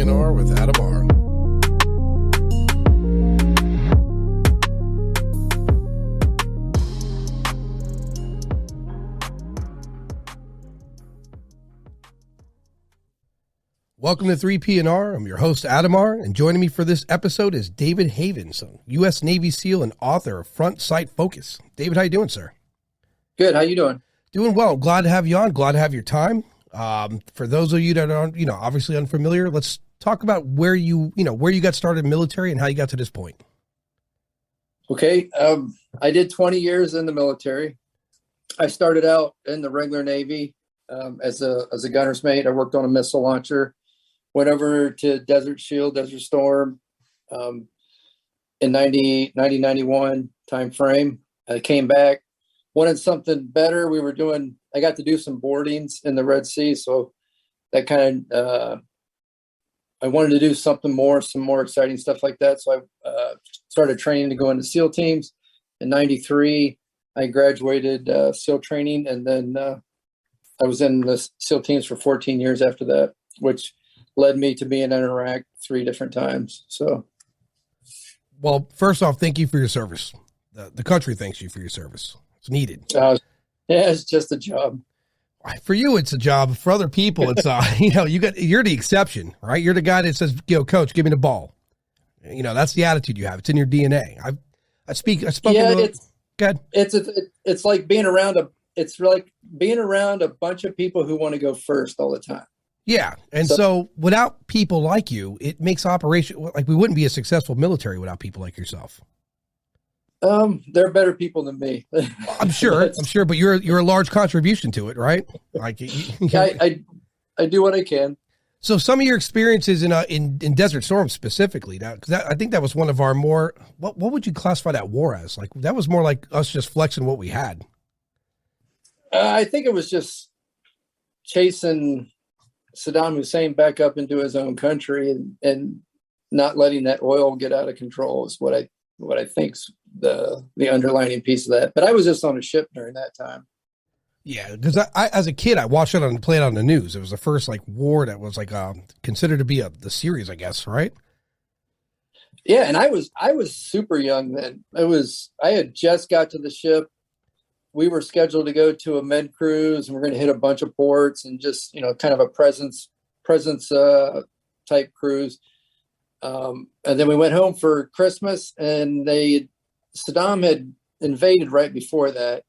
3PNR with Adam R. Welcome to 3PNR. I'm your host, Adam R., and joining me for this episode is David Havens, a U.S. Navy SEAL and author of Front Sight Focus. David, how you doing, sir? Good. How you doing? Doing well. Glad to have you on. Glad to have your time. For those of you that are, obviously unfamiliar, let's talk about where you got started in the military and how you got to this point. Okay. I did 20 years in the military. I started out in the regular Navy as a gunner's mate. I worked on a missile launcher. Went over to Desert Shield, Desert Storm in 91 time frame. I came back, wanted something better. I got to do some boardings in the Red Sea, so that I wanted to do some more exciting stuff like that. So I started training to go into SEAL teams. In 93, I graduated SEAL training, and then I was in the SEAL teams for 14 years after that, which led me to being in Iraq 3 different times. So, well, first off, thank you for your service. The country thanks you for your service. It's needed. Yeah, it's just a job. For you, it's a job. For other people, it's you're the exception, right? You're the guy that says, "Coach, give me the ball." That's the attitude you have. It's in your DNA. It's like being around a bunch of people who want to go first all the time. Yeah. And so without people like you, it makes operation, like we wouldn't be a successful military without people like yourself. They're better people than me. I'm sure, but you're a large contribution to it, right? Like I do what I can. So some of your experiences in Desert Storm specifically, I think that was one of our more, what would you classify that war as? Like that was more like us just flexing what we had. I think it was just chasing Saddam Hussein back up into his own country and not letting that oil get out of control is what I think's the underlining piece of that. But I was just on a ship during that time. Yeah, because I as a kid I watched it play it on the news. It was the first war that was considered to be the series, I guess, right? Yeah, and I was super young then. I had just got to the ship. We were scheduled to go to a med cruise, and we're going to hit a bunch of ports and just, kind of a presence type cruise. And then we went home for Christmas, and Saddam had invaded right before that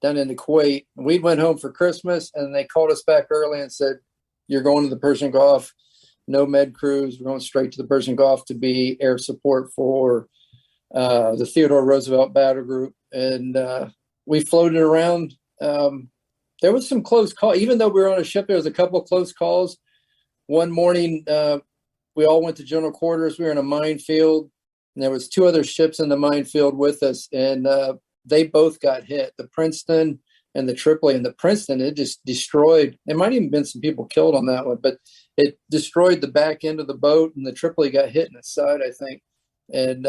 down into Kuwait. And we went home for Christmas, and they called us back early and said, "You're going to the Persian Gulf, no med cruise. We're going straight to the Persian Gulf to be air support for the Theodore Roosevelt Battle Group." And we floated around. There was some close call. Even though we were on a ship, there was a couple of close calls. One morning, we all went to general quarters. We were in a minefield, and there was 2 other ships in the minefield with us, and they both got hit, the Princeton and the Tripoli. And the Princeton, it just destroyed. There might even been some people killed on that one, but it destroyed the back end of the boat, and the Tripoli got hit in the side, I think. And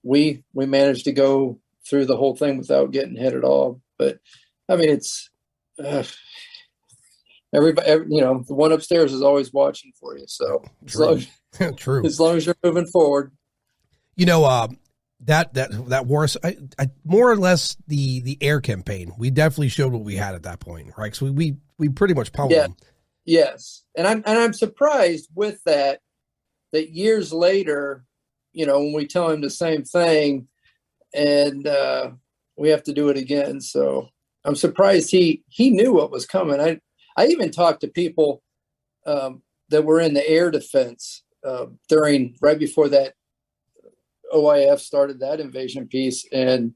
we managed to go through the whole thing without getting hit at all. But I mean, it's everybody, the one upstairs is always watching for you. So true. As long as you're moving forward, that war, I more or less the air campaign, we definitely showed what we had at that point, right? So we pretty much pummeled them. Yes. And I'm surprised with that years later, when we tell him the same thing, and we have to do it again. So I'm surprised he knew what was coming. I even talked to people that were in the air defense right before that OIF started that invasion piece, and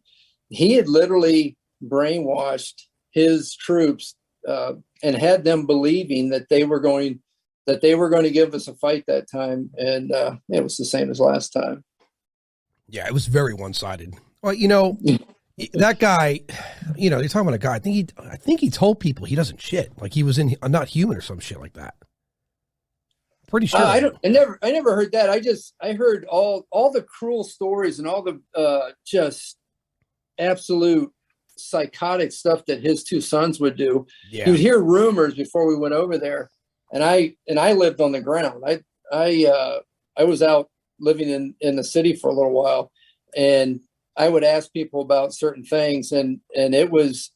he had literally brainwashed his troops and had them believing that they were going to give us a fight that time, and it was the same as last time. Yeah, it was very one-sided. Well, that guy, you're talking about a guy. I think he told people he doesn't shit, like he was not human or some shit like that. Pretty sure. I never heard that. I heard all the cruel stories and all the just absolute psychotic stuff that his 2 sons would do. Yeah. You would hear rumors before we went over there, and I lived on the ground. I was out living in the city for a little while, and I would ask people about certain things, and it was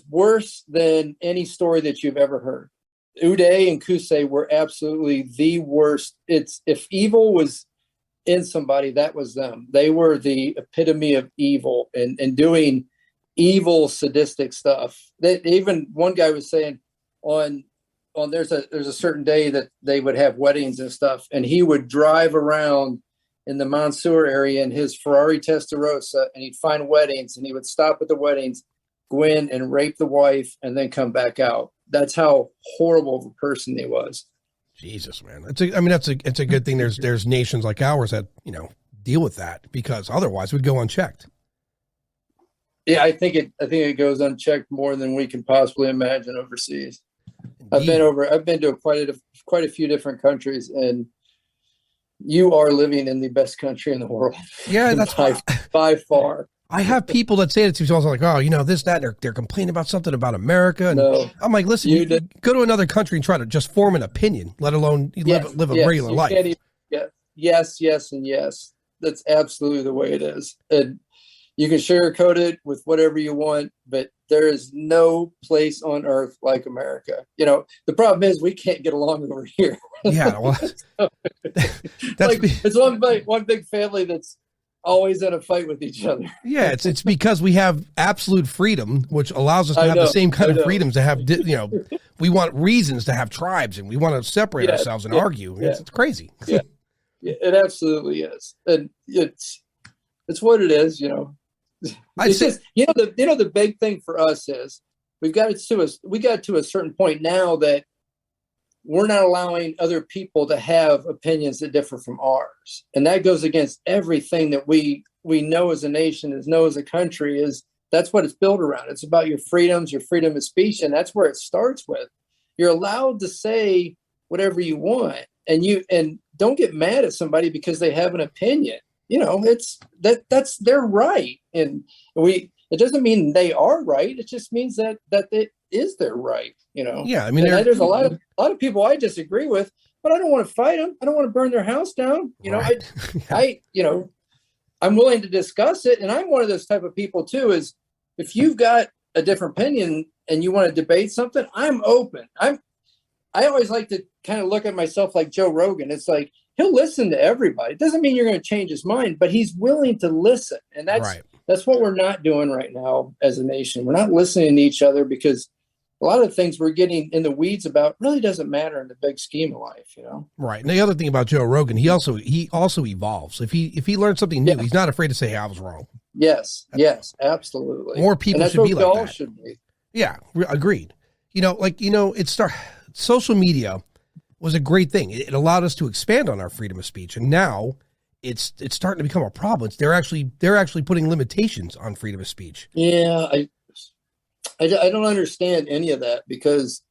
worse than any story that you've ever heard. Uday and Kusei were absolutely the worst. It's if evil was in somebody, that was them. They were the epitome of evil and doing evil, sadistic stuff. That even one guy was saying on there's a certain day that they would have weddings and stuff, and he would drive around in the Mansour area in his Ferrari Testarossa, and he'd find weddings, and he would stop at the weddings, go in and rape the wife, and then come back out. That's how horrible of a person he was. Jesus, man. It's a good thing there's nations like ours that, deal with that, because otherwise we'd go unchecked. Yeah, I think it goes unchecked more than we can possibly imagine overseas. Indeed. I've been to quite a few different countries, and you are living in the best country in the world. Yeah, that's by far. I have people that say it to me. So I was like, oh, this, that, and they're complaining about something about America. And no, I'm like, listen, you go to another country and try to just form an opinion, let alone live a regular life. Yes, and yes. That's absolutely the way it is. And you can sugarcoat it with whatever you want, but there is no place on earth like America. The problem is we can't get along over here. Yeah, well, it's one big family that's always in a fight with each other. Yeah, it's because we have absolute freedom, which allows us to have the same kind of freedoms to have. We want reasons to have tribes, and we want to separate ourselves and argue. Yeah. It's crazy. Yeah, it absolutely is, and it's what it is. It's just the big thing for us is we got to a certain point now that we're not allowing other people to have opinions that differ from ours. And that goes against everything that we know as a nation, as a country. That's what it's built around. It's about your freedoms, your freedom of speech. And that's where it starts with. You're allowed to say whatever you want, and don't get mad at somebody because they have an opinion. That's their right. And it doesn't mean they are right. It just means that it is their right. Yeah, I mean, there's a lot of people I disagree with, but I don't want to fight them. I don't want to burn their house down. Right. I'm willing to discuss it. And I'm one of those type of people too, is if you've got a different opinion and you want to debate something, I'm open. I always like to kind of look at myself like Joe Rogan. It's like, he'll listen to everybody. It doesn't mean you're going to change his mind, but he's willing to listen. And that's what we're not doing right now as a nation. We're not listening to each other because a lot of things we're getting in the weeds about really doesn't matter in the big scheme of life, Right. And the other thing about Joe Rogan, he also evolves. If he learns something new, he's not afraid to say, hey, I was wrong. Yes, absolutely. More people should be like that. Should be. Yeah, agreed. Social media was a great thing. It allowed us to expand on our freedom of speech, and now it's starting to become a problem. They're actually putting limitations on freedom of speech. Yeah, I don't understand any of that, because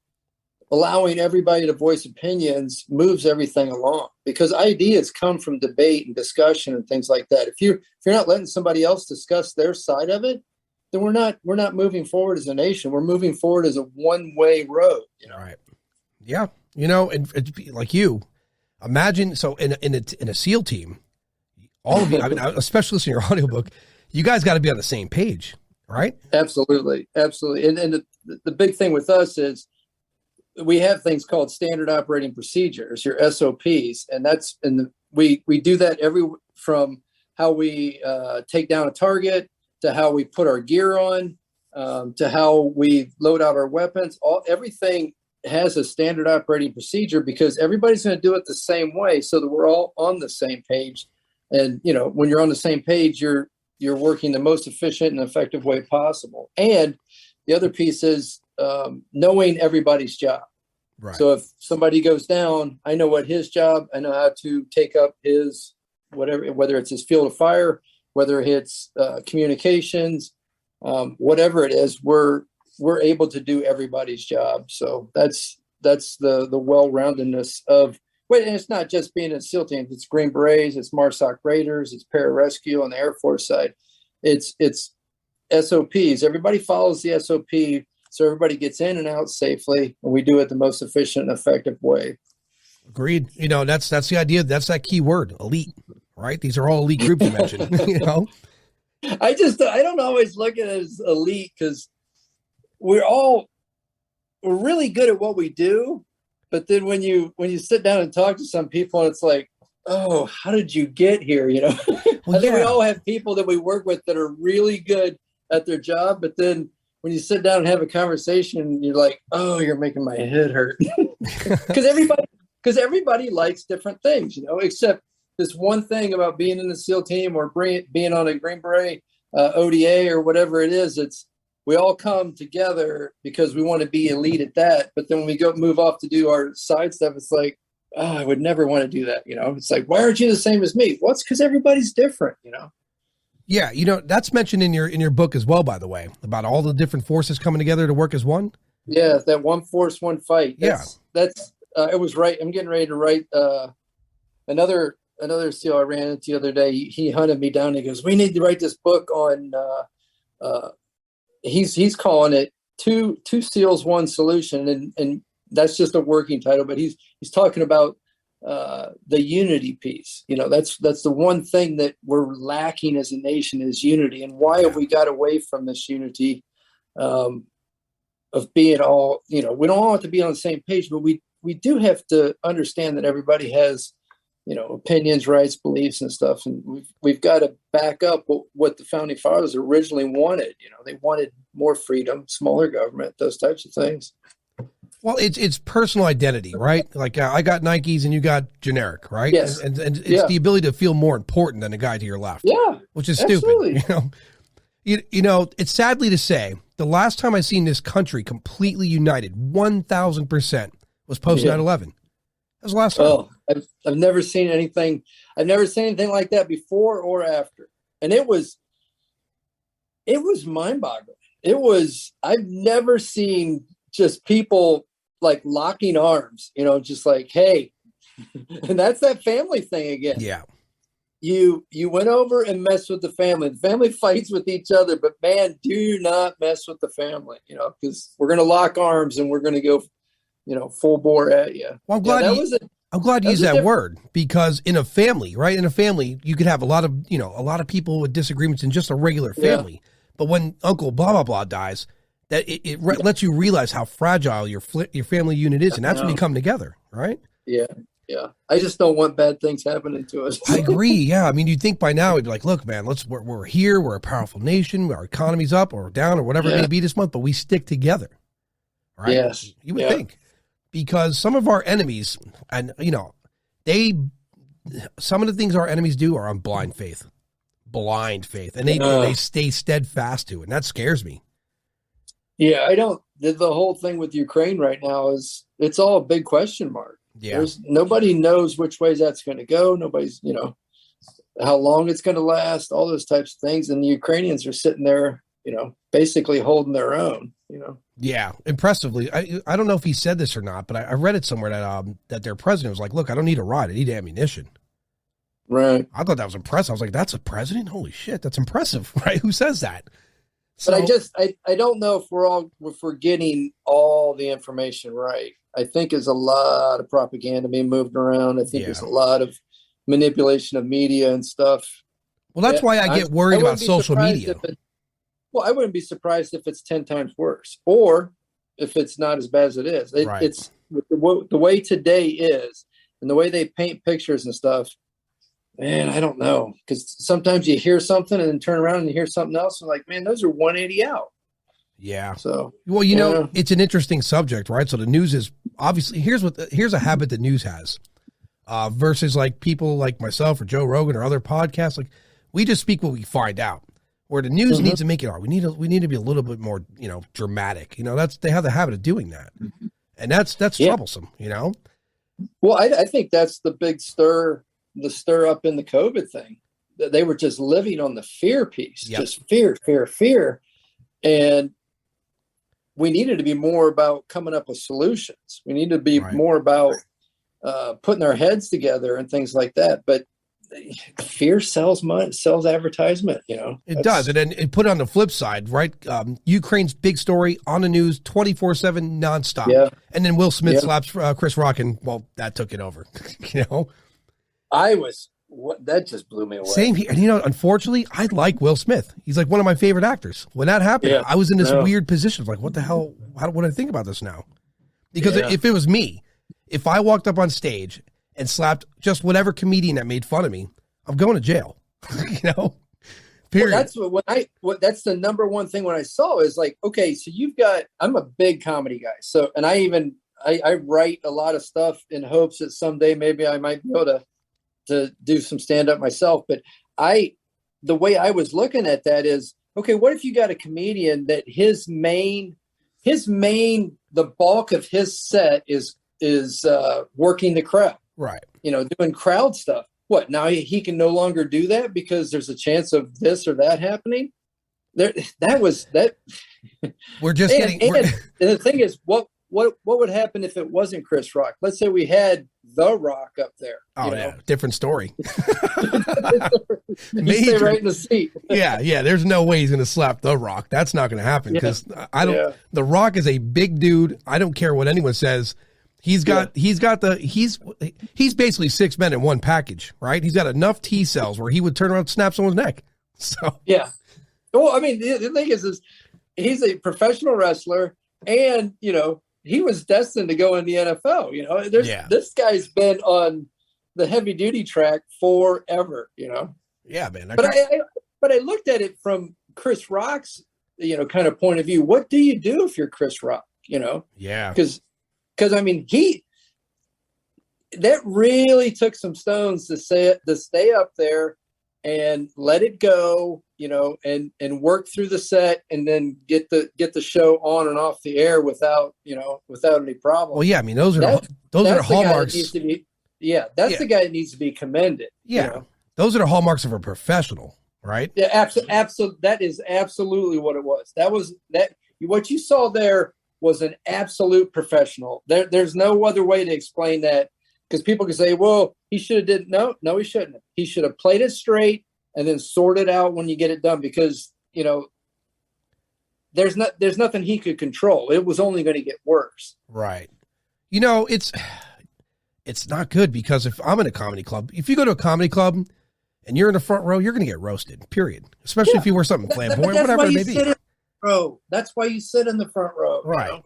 allowing everybody to voice opinions moves everything along, because ideas come from debate and discussion and things like that. If you're not letting somebody else discuss their side of it, then we're not moving forward as a nation. We're moving forward as a one-way road. Right. Yeah. And like you imagine, so in a SEAL team, all of you, especially listening to your audiobook, you guys got to be on the same page. Right. Absolutely. And the big thing with us is we have things called standard operating procedures, your SOPs. And we do that from how we take down a target to how we put our gear on, to how we load out our weapons. Everything has a standard operating procedure, because everybody's going to do it the same way, so that we're all on the same page. And, when you're on the same page, you're working the most efficient and effective way possible. And the other piece is knowing everybody's job. Right. So if somebody goes down, I know what his job, I know how to take up his whatever, whether it's his field of fire, whether it's communications, whatever it is, we're able to do everybody's job. So that's the well-roundedness of. Wait, and it's not just being in SEAL teams. It's Green Berets, it's MARSOC Raiders, it's pararescue on the Air Force side. It's SOPs. Everybody follows the SOP, so everybody gets in and out safely, and we do it the most efficient and effective way. Agreed. You know, that's the idea. That's that key word, elite, right? These are all elite groups you mentioned, you know? I don't always look at it as elite because we're really good at what we do. But then when you sit down and talk to some people, it's like, oh, how did you get here? You know, Well, I think we yeah. all have people that we work with that are really good at their job. But then when you sit down and have a conversation, you're like, oh, you're making my head hurt. Because everybody likes different things, you know, except this one thing about being in the SEAL team or being on a Green Beret ODA or whatever it is. We all come together because we want to be elite at that. But then when we move off to do our side stuff, it's like, oh, I would never want to do that. You know, it's like, why aren't you the same as me? Well, it's because everybody's different, you know? Yeah. You know, that's mentioned in your book as well, by the way, about all the different forces coming together to work as one. Yeah. That one force, one fight. It was right. I'm getting ready to write another SEAL I ran into the other day. He hunted me down. And he goes, we need to write this book on, he's calling it two SEALs, one solution. And that's just a working title, but he's talking about the unity piece. You know, that's the one thing that we're lacking as a nation is unity. And why have we got away from this unity of being all, you know, we don't all have to be on the same page, but we do have to understand that everybody has, you know, opinions, rights, beliefs and stuff. And we've got to back up what the founding fathers originally wanted. You know, they wanted more freedom, smaller government, those types of things. Well, it's personal identity, right? Like I got Nikes and you got generic, right? Yes. And it's the ability to feel more important than the guy to your left. Yeah. Which is absolutely. stupid. You know, it's sadly to say, the last time I seen this country completely united, 1,000% was post 9/11. That was the last time. Oh, I've never seen anything. I've never seen anything like that before or after. And it was mind-boggling. I've never seen just people like locking arms, you know, just like, hey, and that's that family thing again. Yeah. You went over and messed with the family. The family fights with each other, but man, do not mess with the family, you know, because we're going to lock arms and we're going to go, you know, full bore at you. Well, I'm glad you used that word, because in a family, right? In a family, you could have a lot of people with disagreements in just a regular family. Yeah. But when Uncle blah, blah, blah dies, that it lets you realize how fragile your family unit is. And that's when you come together, right? Yeah. Yeah. I just don't want bad things happening to us. I agree. Yeah. I mean, you'd think by now it'd be like, look, man, we're here. We're a powerful nation. Our economy's up or down or whatever it may be this month, but we stick together. Right? Yes. You would think. Because some of our enemies, and you know, some of the things our enemies do are on blind faith, and they stay steadfast to it, and that scares me. Yeah, the whole thing with Ukraine right now it's all a big question mark. Yeah, nobody knows which ways that's going to go. Nobody's, you know, how long it's going to last, all those types of things, and the Ukrainians are sitting there, you know, basically holding their own, you know. Yeah, impressively. I don't know if he said this or not, but I read it somewhere that their president was like, look, I don't need a rod. I need ammunition. Right. I thought that was impressive. I was like, that's a president? Holy shit, that's impressive, right? Who says that? So, but I don't know if we're getting all the information right. I think there's a lot of propaganda being moved around. I think there's a lot of manipulation of media and stuff. Well, that's why I get worried about social media. Well, I wouldn't be surprised if it's 10 times worse, or if it's not as bad as it is. It's the way today is, and the way they paint pictures and stuff. Man, I don't know, because sometimes you hear something and then turn around and you hear something else, and like, man, those are 180 out. Yeah. So, well, you know, it's an interesting subject, right? So the news is obviously here's a habit that news has, versus like people like myself or Joe Rogan or other podcasts. Like, we just speak what we find out. Where the news needs to make it hard. We need to be a little bit more, you know, dramatic. You know, they have the habit of doing that, and that's troublesome. You know. Well, I think that's the big stir up in the COVID thing. They were just living on the fear piece, just fear, and we needed to be more about coming up with solutions. We need to be more about putting our heads together and things like that. But fear sells money, sells advertisement, It does. And then it put it on the flip side, right? Ukraine's big story on the news 24/7 nonstop. Yeah. And then Will Smith slaps Chris Rock, and well, that took it over. That just blew me away. Same here. And unfortunately, I like Will Smith. He's like one of my favorite actors. When that happened, I was in this weird position of like, what the hell? What do I think about this now? Because if it was me, if I walked up on stage and slapped just whatever comedian that made fun of me, I'm going to jail. Period. Well, that's the number one thing when I saw is like, okay, so I'm a big comedy guy. So, and I write a lot of stuff in hopes that someday maybe I might be able to do some stand up myself. But the way I was looking at that is, okay, what if you got a comedian that the bulk of his set is working the crowd, right? Doing crowd stuff. What, now he can no longer do that because there's a chance of this or that happening? We're just getting. And the thing is, what would happen if it wasn't Chris Rock? Let's say we had The Rock up there. Oh yeah, different story. Stay right in the seat. yeah. There's no way he's going to slap The Rock. That's not going to happen because I don't. Yeah. The Rock is a big dude. I don't care what anyone says. He's basically 6 men in one package, right? He's got enough T cells where he would turn around and snap someone's neck. So yeah. Well, I mean, the thing is he's a professional wrestler, and he was destined to go in the NFL. This guy's been on the heavy duty track forever. Yeah, man. But I looked at it from Chris Rock's kind of point of view. What do you do if you're Chris Rock? Yeah. Because I mean, that really took some stones to stay up there and let it go, and work through the set and then get the show on and off the air without any problem. Well, yeah, I mean, those are hallmarks. The guy that needs to be commended. Yeah, those are the hallmarks of a professional, right? Yeah, absolutely. That is absolutely what it was. What you saw there was an absolute professional. There's no other way to explain that, because people can say, well, he should have did. No, he shouldn't have. He should have played it straight and then sort it out when you get it done, because, there's nothing he could control. It was only going to get worse. Right. It's not good, because if I'm in a comedy club, if you go to a comedy club and you're in the front row, you're going to get roasted, period. Especially if you wear something flamboyant, whatever it may be. That's why you sit in the front row. Right.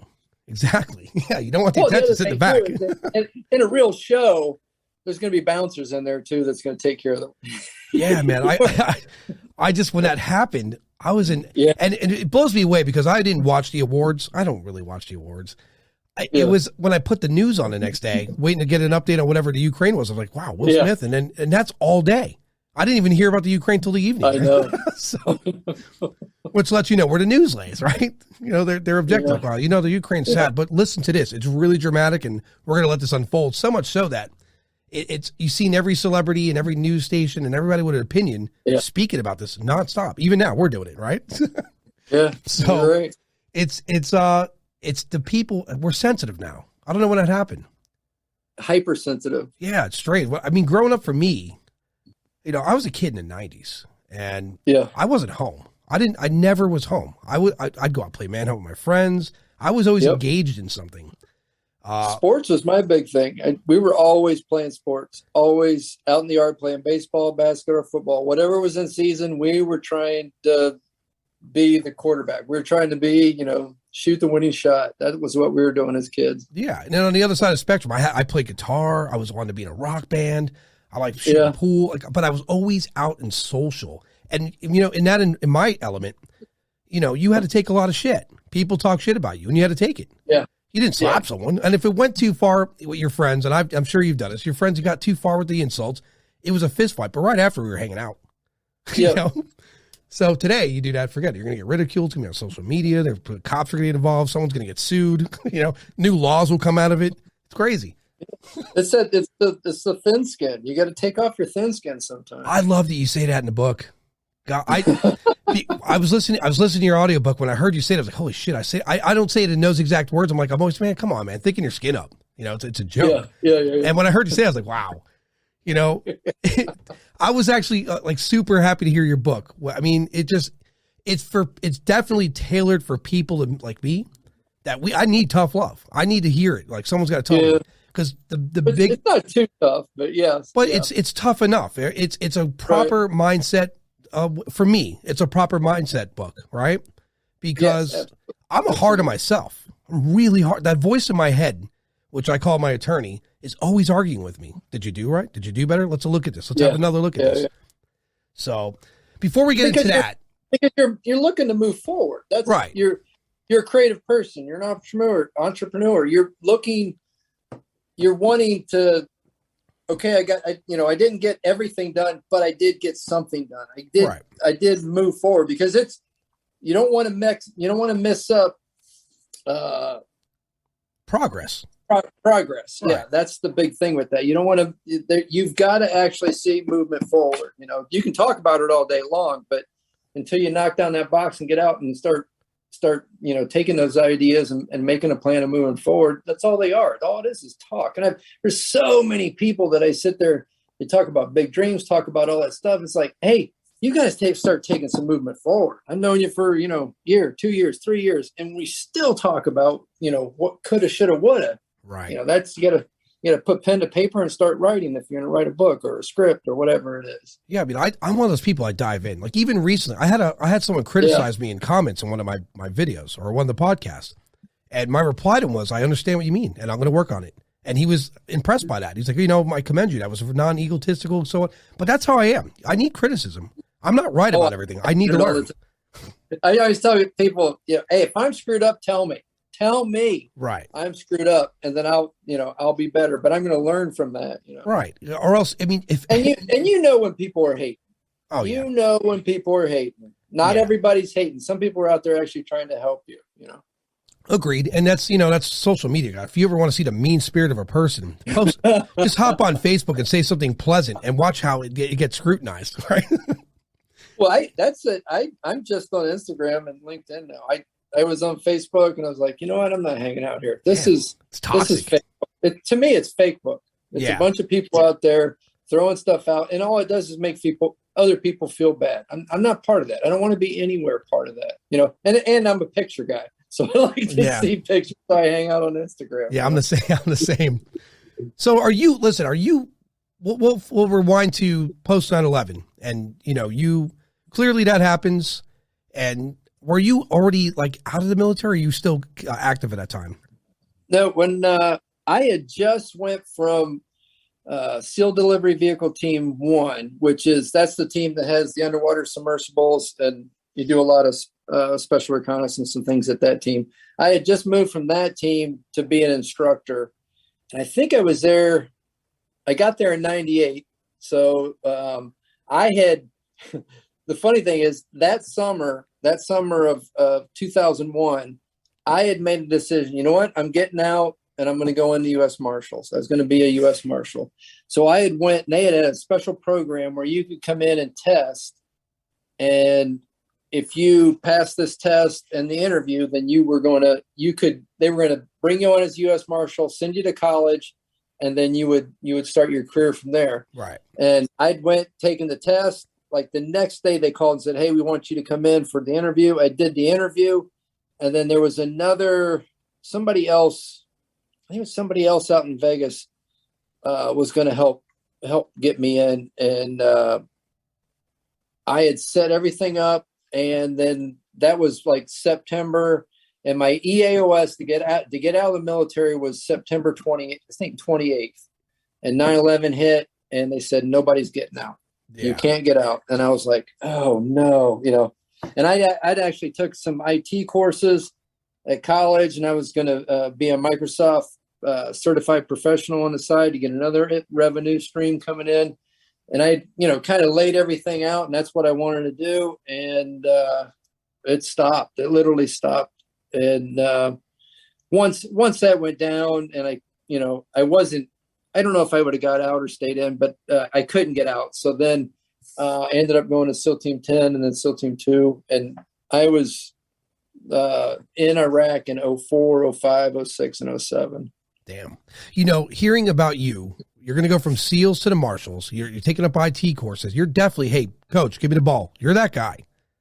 Exactly. Yeah. You don't want the attention to sit in the back. In a real show, there's going to be bouncers in there too that's going to take care of them. Yeah, man. I just, when that happened, I was in, and it blows me away because I didn't watch the awards. I don't really watch the awards. It was when I put the news on the next day, waiting to get an update on whatever the Ukraine was. I was like, wow, Will Smith. And that's all day. I didn't even hear about the Ukraine till the evening. I know. So, which lets you know where the news lays, right? They're objective. Yeah. The Ukraine's sad, but listen to this. It's really dramatic, and we're going to let this unfold. So much so that you've seen every celebrity and every news station and everybody with an opinion speaking about this nonstop. Even now, we're doing it, right? Yeah. So right. It's the people. We're sensitive now. I don't know when that happened. Hypersensitive. Yeah, it's strange. I mean, growing up for me, I was a kid in the 90s, and I wasn't home. I never was home. I'd go out and play manhunt with my friends. I was always engaged in something. Sports was my big thing. We were always playing sports, always out in the yard playing baseball, basketball, football, whatever was in season. We were trying to be the quarterback. We were trying to be, shoot the winning shot. That was what we were doing as kids. Yeah. And then on the other side of the spectrum, I played guitar. I wanted to be in a rock band. I like shooting pool, but I was always out and social. And, in my element, you had to take a lot of shit. People talk shit about you, and you had to take it. Yeah. You didn't slap someone. And if it went too far with your friends, and I'm sure you've done this, your friends who got too far with the insults, it was a fist fight. But right after, we were hanging out. Yeah. So today, you do that, forget it. You're going to get ridiculed. It's going to be on social media. The cops are going to get involved. Someone's going to get sued. New laws will come out of it. It's crazy. It's the thin skin. You got to take off your thin skin sometimes. I love that you say that in the book. God, I was listening to your audiobook when I heard you say it. I was like, holy shit! I don't say it in those exact words. I'm like, I'm always, man, come on, man, thinking your skin up. It's a joke. Yeah. And when I heard you say it, I was like, wow. You know, I was actually like super happy to hear your book. I mean, it's definitely tailored for people like me that I need tough love. I need to hear it. Like someone's got to tell me, because it's not too tough, but yes, but it's tough enough. It's a proper mindset. For me, it's a proper mindset book, right? Because yes, I'm hard on myself. I'm really hard. That voice in my head, which I call my attorney, is always arguing with me. Did you do right? Did you do better? Let's look at this. Let's have another look at this. Yeah. So before we get into that, because you're looking to move forward. That's right. You're a creative person. You're an entrepreneur. You're wanting to, okay, I didn't get everything done, but I did get something done. I did move forward, because you don't want to mess up progress. Progress. Right. Yeah, that's the big thing with that. You don't want to, you've got to actually see movement forward. You can talk about it all day long, but until you knock down that box and get out and start, taking those ideas and making a plan of moving forward, that's all they are. All it is talk. And there's so many people that I sit there, they talk about big dreams, talk about all that stuff. It's like, hey, you guys start taking some movement forward. I've known you for, year, 2 years, 3 years, and we still talk about, what coulda, shoulda, woulda. Right. That's, you gotta put pen to paper and start writing if you're going to write a book or a script or whatever it is. Yeah. I mean, I'm one of those people, I dive in. Like even recently, I had someone criticize me in comments on one of my videos or one of the podcasts. And my reply to him was, I understand what you mean, and I'm going to work on it. And he was impressed by that. He's like, I commend you. That was non-egotistical, so on. But that's how I am. I need criticism. I'm not right about everything. I need to learn. I always tell people, hey, if I'm screwed up, tell me. Tell me. Right. I'm screwed up, and then I'll be better. But I'm going to learn from that. Right. Or else, I mean, if and when people are hating. Oh, you know when people are hating. Not everybody's hating. Some people are out there actually trying to help you. Agreed. And that's social media. If you ever want to see the mean spirit of a person, just hop on Facebook and say something pleasant and watch how it gets scrutinized. Right. Well, that's it. I'm just on Instagram and LinkedIn now. I was on Facebook and I was like, you know what? I'm not hanging out here. This is fake. To me, it's fake book. It's a bunch of people out there throwing stuff out, and all it does is make other people feel bad. I'm not part of that. I don't want to be anywhere part of that. And I'm a picture guy, so I like to see pictures. So I hang out on Instagram. Yeah, I'm the same. So are you? We'll rewind to post 9/11, and you clearly that happens. And were you already like out of the military? Or are you still active at that time? No, when I had just went from SEAL Delivery Vehicle Team 1, that's the team that has the underwater submersibles, and you do a lot of special reconnaissance and things at that team. I had just moved from that team to be an instructor, and I think I was there. I got there in '98, so I had. The funny thing is that summer of 2001, I had made a decision. You know what? I'm getting out and I'm going to go into U.S. Marshals. I was going to be a U.S. Marshal. So I had went, and they had a special program where you could come in and test. And if you passed this test and the interview, then they were going to bring you on as U.S. Marshal, send you to college, and then you would start your career from there. Right. And I'd taken the test. Like the next day they called and said, hey, we want you to come in for the interview. I did the interview. And then there was somebody else, I think it was somebody else out in Vegas was going to help get me in. And I had set everything up. And then that was like September. And my EAOS to get out of the military was September 28th. And 9/11 hit, and they said, nobody's getting out. Yeah. You can't get out. And I was like, oh no, and I'd actually took some IT courses at college, and I was going to be a Microsoft certified professional on the side to get another revenue stream coming in. And I, kind of laid everything out, and that's what I wanted to do. And it stopped. It literally stopped. And once that went down, and I don't know if I would have got out or stayed in, but I couldn't get out. So then I ended up going to SEAL Team 10 and then SEAL Team 2. And I was in Iraq in 04, 05, 06, and 07. Damn. Hearing about you You're going to go from SEALs to the Marshals. You're taking up IT courses. You're definitely, hey, coach, give me the ball. You're that guy.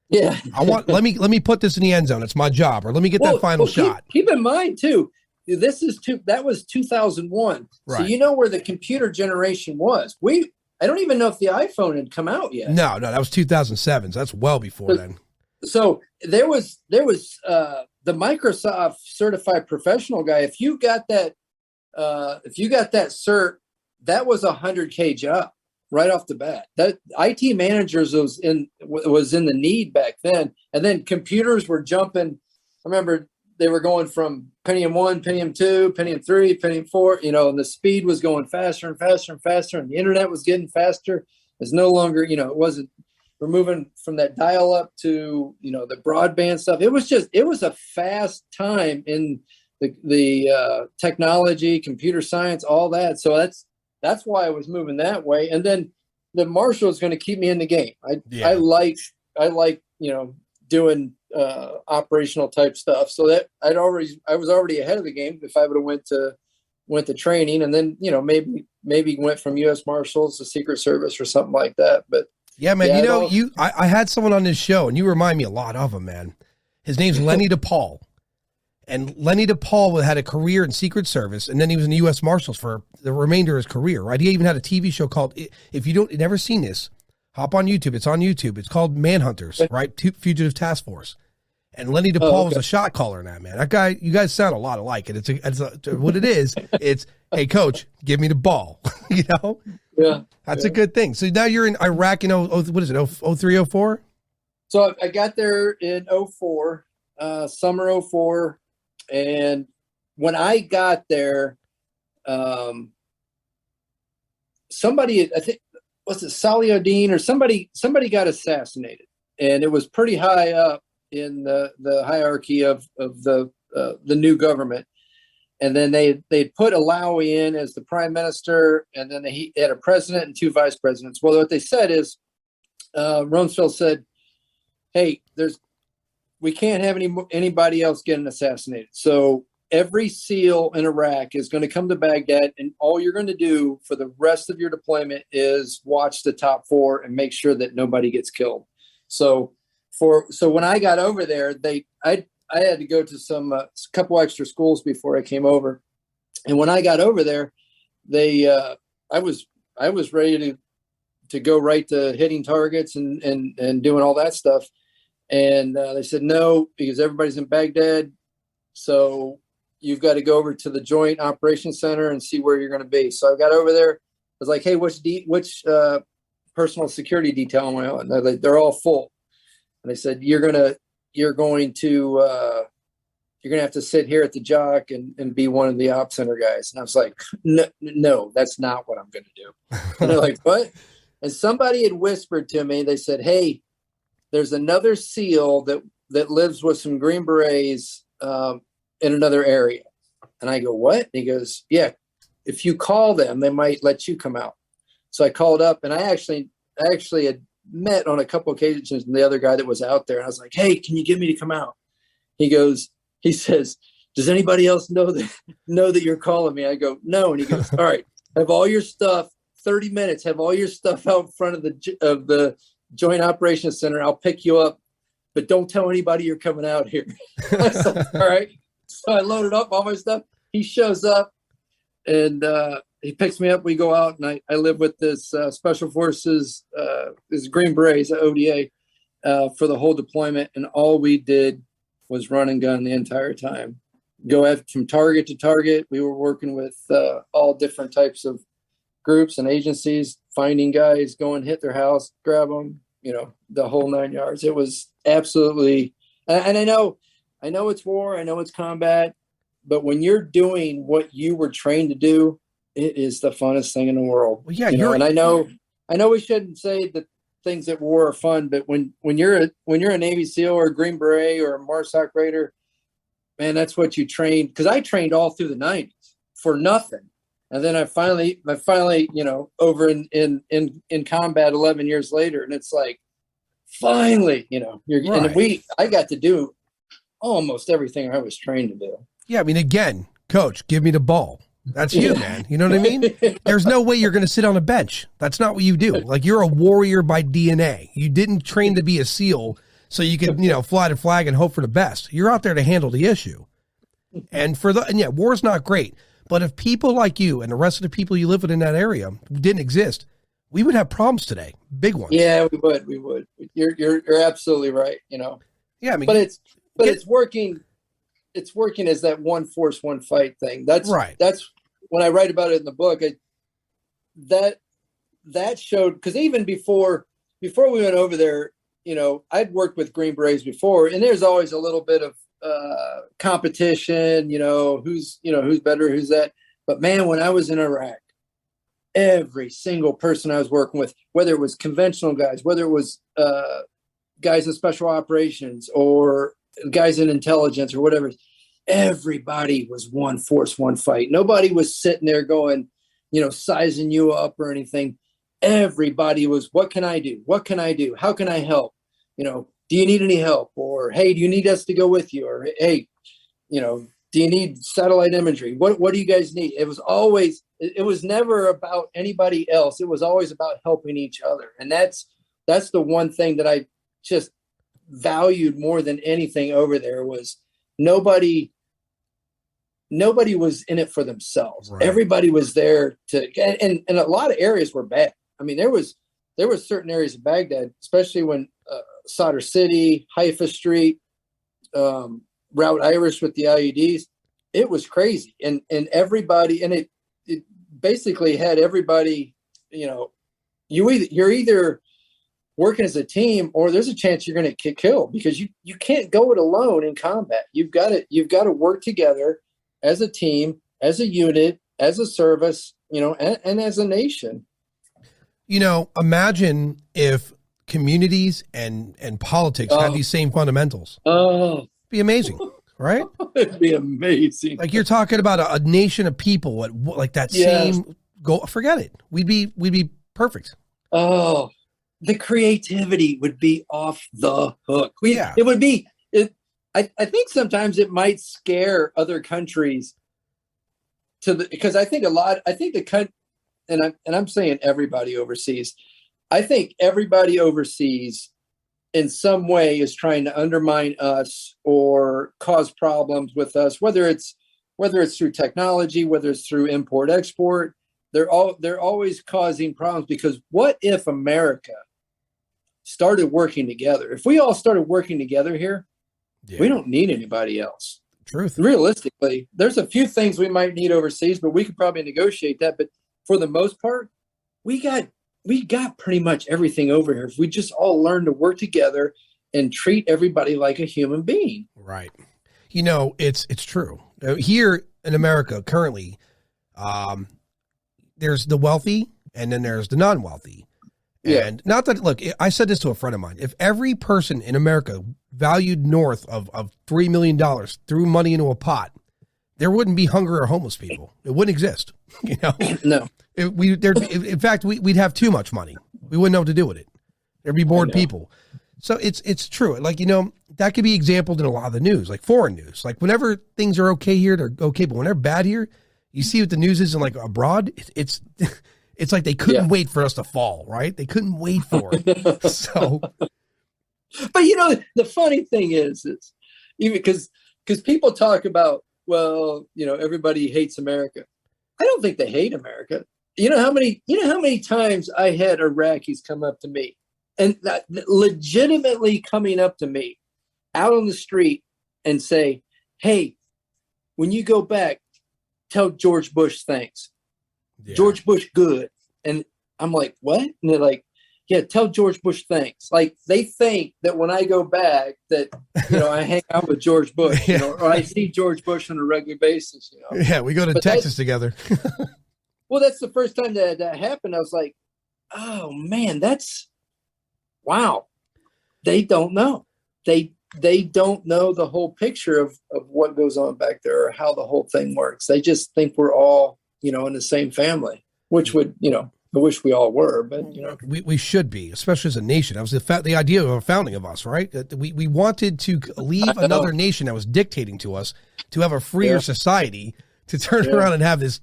Yeah. let me put this in the end zone. It's my job. Or let me get that final shot. Keep in mind too, that was 2001. Right. So you know where the computer generation was. I don't even know if the iPhone had come out yet. No, that was 2007. So that's well before then. So there was the Microsoft certified professional guy. If you got that cert, that was a $100K job right off the bat. That IT managers was in the need back then. And then computers were jumping. I remember they were going from Pentium 1, Pentium 2, Pentium 3, Pentium 4, and the speed was going faster and faster and faster, and the internet was getting faster. It's no longer, we're moving from that dial up to, the broadband stuff. It was a fast time in the technology, computer science, all that. So that's why I was moving that way. And then the Marshal is going to keep me in the game. I like doing operational type stuff. So that I was already ahead of the game if I would have went to training, and then maybe went from U.S. Marshals to Secret Service or something like that. But yeah, man, I had someone on this show, and you remind me a lot of him, man. His name's Lenny DePaul. And Lenny DePaul had a career in Secret Service, and then he was in the U.S. Marshals for the remainder of his career, right? He even had a TV show called, if you never seen this, hop on YouTube. It's on YouTube. It's called Manhunters, right? Fugitive Task Force. And Lenny DePaul was a shot caller in that, man. That guy, you guys sound a lot alike. And it's what it is. It's, hey, coach, give me the ball. Yeah. That's a good thing. So now you're in Iraq in, what is it, 03, 04? So I got there in 04, summer 04. And when I got there, somebody, I think, was it Salahuddin or somebody got assassinated, and it was pretty high up in the hierarchy of the new government. And then they put Alawi in as the prime minister, and then they had a president and two vice presidents. Well, what they said is, Rumsfeld said, "Hey, we can't have anybody else getting assassinated. So every SEAL in Iraq is going to come to Baghdad, and all you're going to do for the rest of your deployment is watch the top four and make sure that nobody gets killed." So when I got over there, I had to go to a couple extra schools before I came over, and when I got over there, I was ready to go right to hitting targets and doing all that stuff. And they said, no, because everybody's in Baghdad. So you've got to go over to the Joint Operations Center and see where you're going to be. So I got over there. I was like, hey, which personal security detail am I on? They're like, they're all full. And they said, you're going to have to sit here at the jock and be one of the op center guys. And I was like, no, that's not what I'm going to do. And they're like, what? And somebody had whispered to me, they said, hey, there's another SEAL that lives with some Green Berets in another area. And I go, what? And he goes, yeah, if you call them, they might let you come out. So I called up, and I actually had met on a couple occasions with the other guy that was out there. And I was like, hey, can you get me to come out? He says, does anybody else know that you're calling me? I go, no. And he goes, all right, have all your stuff, 30 minutes, have all your stuff out in front of the Joint Operations Center. I'll pick you up, but don't tell anybody you're coming out here. I said, all right. So I loaded up all my stuff. He shows up, and he picks me up. We go out, and I live with this Special Forces, this Green Berets, ODA, for the whole deployment. And all we did was run and gun the entire time. Go from target to target. We were working with all different types of groups and agencies, finding guys, go and hit their house, grab them, the whole 9 yards. It was absolutely, and I know it's war, I know it's combat, but when you're doing what you were trained to do, it is the funnest thing in the world. Well, yeah, and I know we shouldn't say that things at war are fun, but when you're a Navy SEAL or a Green Beret or a MARSOC Raider, man, that's what you trained. Because I trained all through the 90s for nothing. And then I finally, over in combat 11 years later, and it's like, finally, right. I got to do almost everything I was trained to do. Yeah, I mean, again, coach, give me the ball. That's you, man. You know what I mean? There's no way you're going to sit on a bench. That's not what you do. Like, you're a warrior by DNA. You didn't train to be a SEAL so you could, fly the flag and hope for the best. You're out there to handle the issue. And war's not great. But if people like you and the rest of the people you live with in that area didn't exist, we would have problems today. Big ones. Yeah, we would. You're absolutely right. Yeah, I mean, but it's working. It's working as that one force, one fight thing. That's right. That's when I write about it in the book. That showed, because even before we went over there, I'd worked with Green Berets before, and there's always a little bit of competition. Who's better, who's that. But man, when I was in Iraq, every single person I was working with, whether it was conventional guys, whether it was guys in special operations or guys in intelligence or whatever, everybody was one force, one fight. Nobody was sitting there going, sizing you up or anything. Everybody was, what can I do? What can I do? How can I help? Do you need any help? Or, hey, do you need us to go with you? Or, hey, do you need satellite imagery? What do you guys need? It was never about anybody else. It was always about helping each other. And that's the one thing that I just valued more than anything over there. Was nobody was in it for themselves. Right. Everybody was there and a lot of areas were bad. I mean, there was certain areas of Baghdad, especially when Sadr City, Haifa Street, Route Irish with the IEDs, it was crazy. And everybody, and it basically had everybody, you're either working as a team or there's a chance you're going to get killed, because you can't go it alone in combat. You've got to work together as a team, as a unit, as a service, and as a nation. Imagine if communities and politics had these same fundamentals. It'd be amazing, right? It'd be amazing. Like, you're talking about a nation of people at like that same goal. Forget it. We'd be perfect. Oh, the creativity would be off the hook. It would be. I think sometimes it might scare other countries because I think the country, and I'm saying everybody overseas. I think everybody overseas in some way is trying to undermine us or cause problems with us, whether it's through technology, whether it's through import export. They're always causing problems, because what if America started working together? If we all started working together here, we don't need anybody else. Truth. Realistically, there's a few things we might need overseas, but we could probably negotiate that. But for the most part, we got pretty much everything over here. If we just all learn to work together and treat everybody like a human being. Right. It's true. Here in America currently, there's the wealthy and then there's the non-wealthy. And not that, look, I said this to a friend of mine. If every person in America valued north of $3 million, threw money into a pot, there wouldn't be hunger or homeless people. It wouldn't exist. No. In fact, we'd have too much money. We wouldn't know what to do with it. There'd be bored people. So it's true. Like, that could be exampled in a lot of the news, like foreign news. Like, whenever things are okay here, they're okay. But when they're bad here, you see what the news is in, like, abroad. It's like they couldn't wait for us to fall, right? They couldn't wait for it. So, but the funny thing is even because people talk about, everybody hates America. I don't think they hate America. You know how many times I had Iraqis come up to me, and legitimately coming up to me out on the street and say, "Hey, when you go back, tell George Bush thanks. Yeah. George Bush good." And I'm like, "What?" And they're like, "Yeah, tell George Bush thanks." Like, they think that when I go back that, I hang out with George Bush, or I see George Bush on a regular basis, Yeah, we go to Texas together. Well, that's the first time that happened. I was like, oh man, wow. They don't know. They don't know the whole picture of what goes on back there or how the whole thing works. They just think we're all, in the same family, which would, I wish we all were, but we should be, especially as a nation. That was the idea of a founding of us, right? That we wanted to leave another nation that was dictating to us to have a freer society, to turn around and have this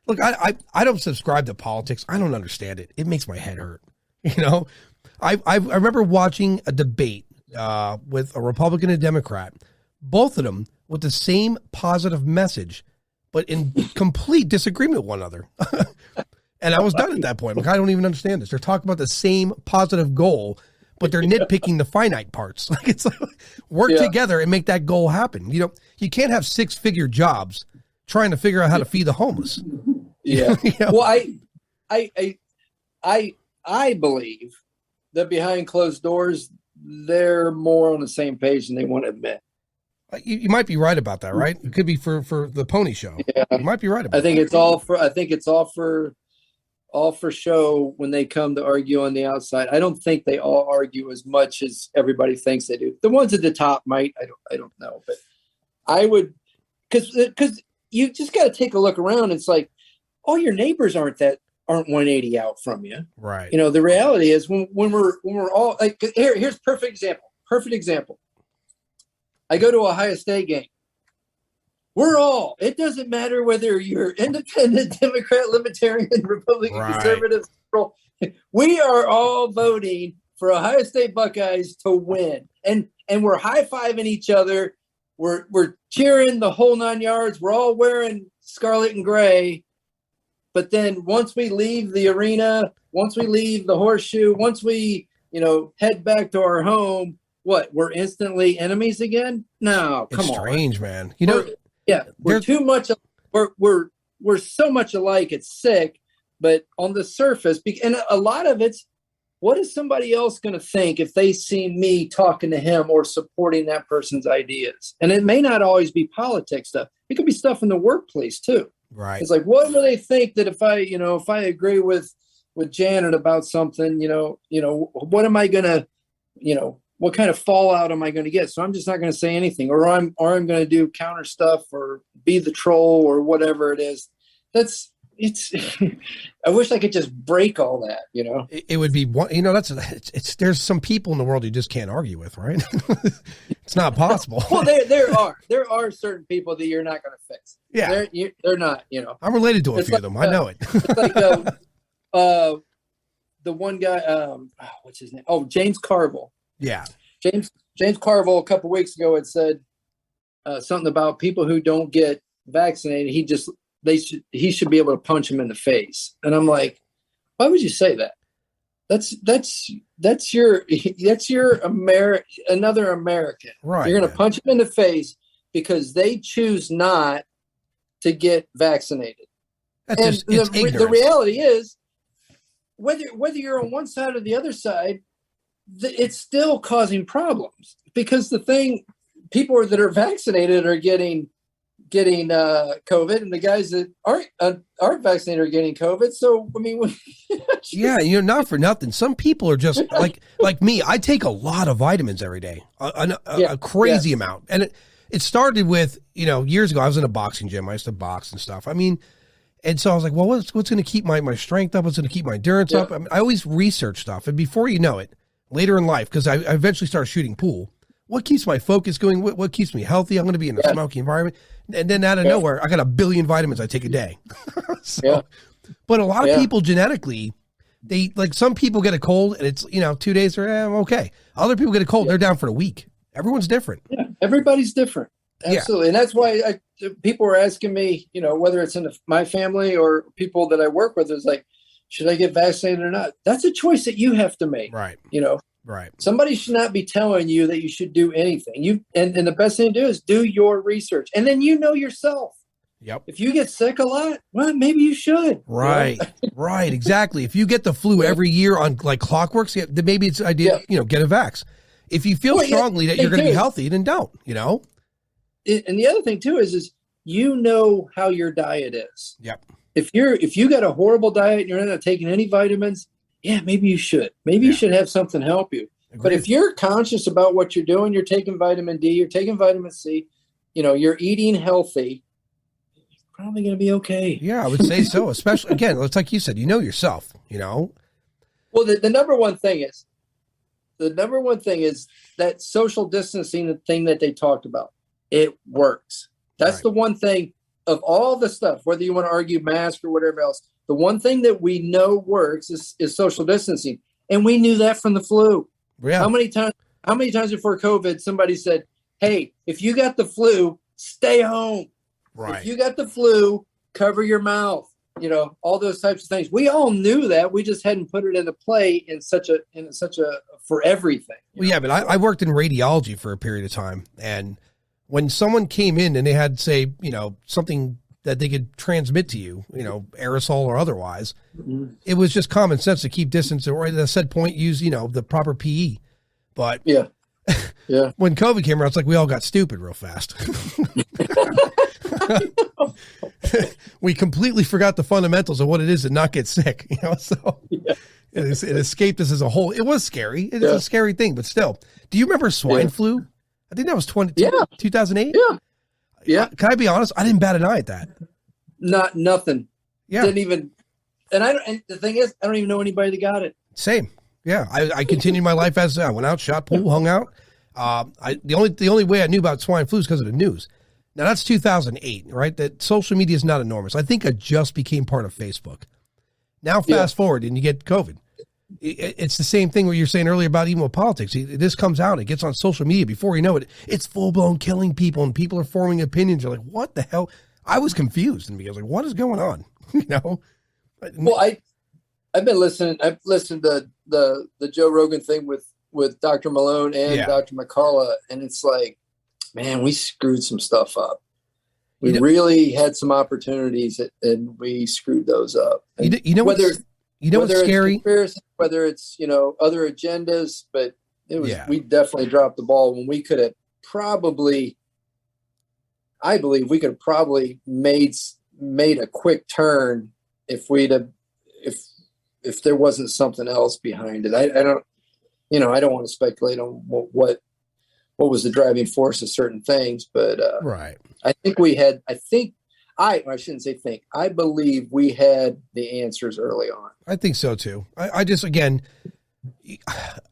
Look, I don't subscribe to politics. I don't understand it. It makes my head hurt. You know, I remember watching a debate with a Republican and a Democrat, both of them with the same positive message, but in complete disagreement with one another. And I was done at that point. Like, I don't even understand this. They're talking about the same positive goal, but they're nitpicking the finite parts. Like, it's like, work together and make that goal happen. You know, you can't have 6-figure jobs trying to figure out how to feed the homeless. Yeah. You know? Well, I believe that behind closed doors, they're more on the same page than they want to admit. You might be right about that, right? It could be for the pony show. Yeah. You might be right about I think that. it's all for show when they come to argue on the outside. I don't think they all argue as much as everybody thinks they do. The ones at the top might, I don't know, but I would, because you just got to take a look around. It's like, all your neighbors aren't 180 out from you. Right. You know, the reality is when we're all like, here's perfect example. I go to a Ohio State game. It doesn't matter whether you're independent, Democrat, Libertarian, Republican, right. Conservative. We are all voting for Ohio State Buckeyes to win. And we're high-fiving each other. We're cheering the whole 9 yards. We're all wearing scarlet and gray. But then once we leave the arena, once we leave the horseshoe, once we, head back to our home, what? We're instantly enemies again? No, come on. It's strange, man. We're too much. We're so much alike. It's sick. But on the surface, and a lot of it's, what is somebody else going to think if they see me talking to him or supporting that person's ideas? And it may not always be politics stuff. It could be stuff in the workplace too. Right. It's like, what do they think that if I agree with Janet about something, what am I going to, what kind of fallout am I going to get? So I'm just not going to say anything, or I'm going to do counter stuff or be the troll or whatever it is. I wish I could just break all that, It would be one, there's some people in the world you just can't argue with, right? It's not possible. Well, there are certain people that you're not going to fix. Yeah. They're not, I'm related to a few of them. I know it. It's like, the one guy, what's his name? Oh, James Carville. Yeah. James Carville a couple weeks ago had said something about people who don't get vaccinated. He should be able to punch him in the face. And I'm like, why would you say that? That's your another American. Right. You're going to punch him in the face because they choose not to get vaccinated. The reality is, whether you're on one side or the other side, it's still causing problems, because people that are vaccinated are getting COVID, and the guys that aren't vaccinated are getting COVID. So, I mean, yeah, not for nothing. Some people are just like me. I take a lot of vitamins every day, a crazy amount. And it started with, years ago, I was in a boxing gym. I used to box and stuff. I mean, and so I was like, well, what's going to keep my strength up? What's going to keep my endurance up? I mean, I always research stuff. And before you know it, later in life, because I eventually started shooting pool, what keeps my focus going? What keeps me healthy? I'm going to be in a smoky environment. And then out of nowhere, I got 1 billion vitamins I take a day. But a lot of people genetically, some people get a cold and it's, 2 days or I'm okay. Other people get a cold, they're down for a week. Everyone's different. Yeah, everybody's different. Absolutely. And that's why people were asking me, whether it's in my family or people that I work with, is like, should I get vaccinated or not? That's a choice that you have to make. Right. Right. Somebody should not be telling you that you should do anything. And the best thing to do is do your research. And then yourself. Yep. If you get sick a lot, well, maybe you should. Right. Right. Exactly. If you get the flu every year on like clockwork, then maybe it's idea, get a vax. If you feel strongly that you're going to be healthy, then don't, And the other thing too is how your diet is. Yep. If you got a horrible diet and you're not taking any vitamins, maybe you should. Maybe you should have something help you. Agreed. But if you're conscious about what you're doing, you're taking vitamin D, you're taking vitamin C, you're eating healthy, you're probably going to be okay. Yeah, I would say so. Especially, again, it's like you said, yourself, Well, the number one thing is that social distancing thing that they talked about. It works. That's the one thing. of all the stuff, whether you want to argue mask or whatever else, the one thing that we know works is social distancing. And we knew that from the flu. Yeah. How many times before COVID, somebody said, hey, if you got the flu, stay home. Right. If you got the flu, cover your mouth, all those types of things. We all knew that. We just hadn't put it into play in such a for everything. Well, yeah, but I worked in radiology for a period of time. And when someone came in and they had, say, something that they could transmit to you, aerosol or otherwise, it was just common sense to keep distance, or at a set point use, the proper PE. But yeah, when COVID came around, it's like we all got stupid real fast. We completely forgot the fundamentals of what it is to not get sick, so it escaped us as a whole. It was scary. It is a scary thing, but still. Do you remember swine flu? I think that was 2008. Yeah. Can I be honest? I didn't bat an eye at that. Nothing. Yeah. Didn't even. And the thing is, I don't even know anybody that got it. Same. Yeah. I continued my life as I went out, shot pool, hung out. The only way I knew about swine flu is because of the news. Now that's 2008, right? That social media is not enormous. I think I just became part of Facebook. Now fast forward and you get COVID. It's the same thing what you're saying earlier about even with politics. This comes out, it gets on social media. Before you know it, it's full blown killing people, and people are forming opinions. You're like, what the hell? I was confused, and I was like, what is going on? Well, I've been listening. I've listened to the Joe Rogan thing with Dr. Malone and Dr. McCullough, and it's like, man, we screwed some stuff up. We really had some opportunities, and we screwed those up. And what's scary? Whether it's other agendas, but it was we definitely dropped the ball when we could have probably. I believe we could have probably made a quick turn if there wasn't something else behind it. I don't want to speculate on what was the driving force of certain things, but right. I shouldn't say think. I believe we had the answers early on. I think so too. I just, again,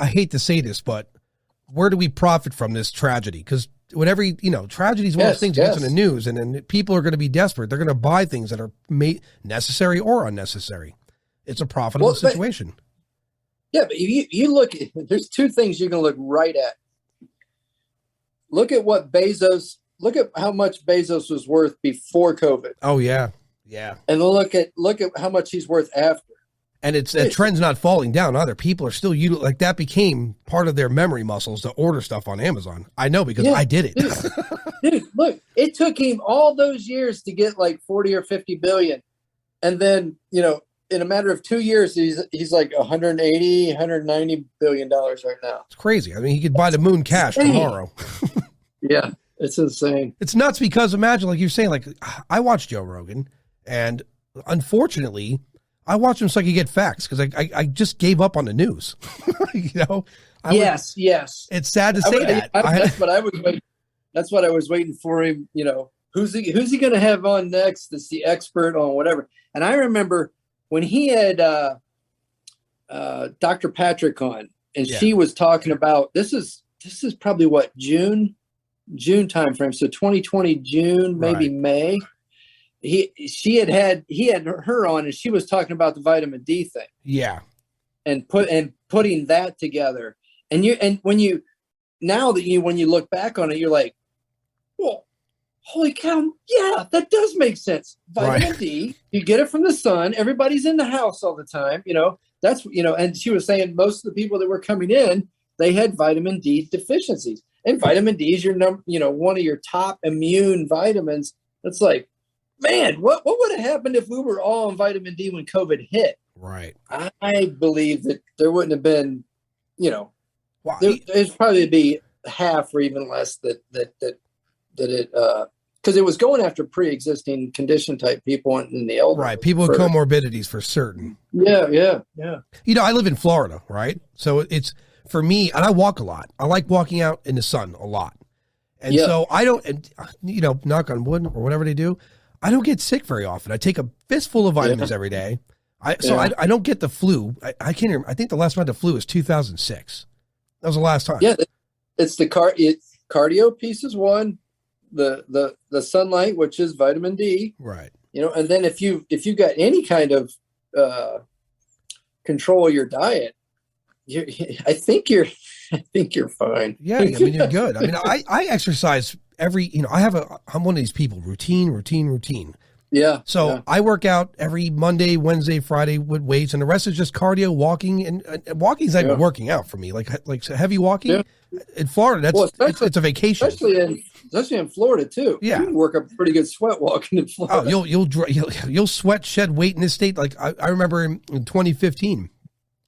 I hate to say this, but where do we profit from this tragedy? Because whatever, tragedy is one of those things that gets in the news, and then people are going to be desperate. They're going to buy things that are necessary or unnecessary. It's a profitable situation. But you look, there's two things you can look right at. Look at how much Bezos was worth before COVID. Oh yeah. Yeah. And look at how much he's worth after. And that trend's not falling down either. People are still that became part of their memory muscles to order stuff on Amazon. I know because I did it. Dude, look, it took him all those years to get like 40 or 50 billion. And then, in a matter of 2 years, he's like 180, 190 billion dollars right now. It's crazy. I mean, he could buy the moon cash tomorrow. Yeah, it's insane. It's nuts because imagine, like you're saying, like I watched Joe Rogan, and unfortunately, I watched him so I could get facts because I just gave up on the news. Yes. It's sad to say that. That's what I was waiting. That's what I was waiting for him. Who's he going to have on next? That's the expert on whatever. And I remember when he had Dr. Patrick on, and she was talking about this is probably what June timeframe. So 2020 June, maybe May. He had her on, and she was talking about the vitamin D thing. Yeah. And putting that together. And when you look back on it, you're like, well, holy cow, yeah, that does make sense. Vitamin D, you get it from the sun. Everybody's in the house all the time. That's and she was saying most of the people that were coming in, they had vitamin D deficiencies. And vitamin D is one of your top immune vitamins. It's like, man, what would have happened if we were all on vitamin D when COVID hit? Right. I believe that there wouldn't have been, it'd probably be half or even less that it because it was going after pre-existing condition type people in the elderly. Right. People with comorbidities for certain. Yeah. I live in Florida, right? So it's for me, and I walk a lot. I like walking out in the sun a lot. And so I don't, knock on wood or whatever they do, I don't get sick very often. I take a fistful of vitamins every day. I don't get the flu. I can't remember. I think the last time I had the flu was 2006. That was the last time. Yeah. It's the cardio piece is one. the sunlight, which is vitamin D, Right. and then if you got any kind of control your diet, I think you're fine. Yeah, I mean, you're good. I mean, I exercise every, I'm one of these people, routine. Yeah. So yeah. I work out every Monday, Wednesday, Friday with weights, and the rest is just cardio, walking, and walking is not even working out for me. Like heavy walking in Florida, it's a vacation. Especially in Florida too. Yeah, you can work up pretty good sweat walking in Florida. Oh, you'll sweat, shed weight in this state. Like I remember in 2015,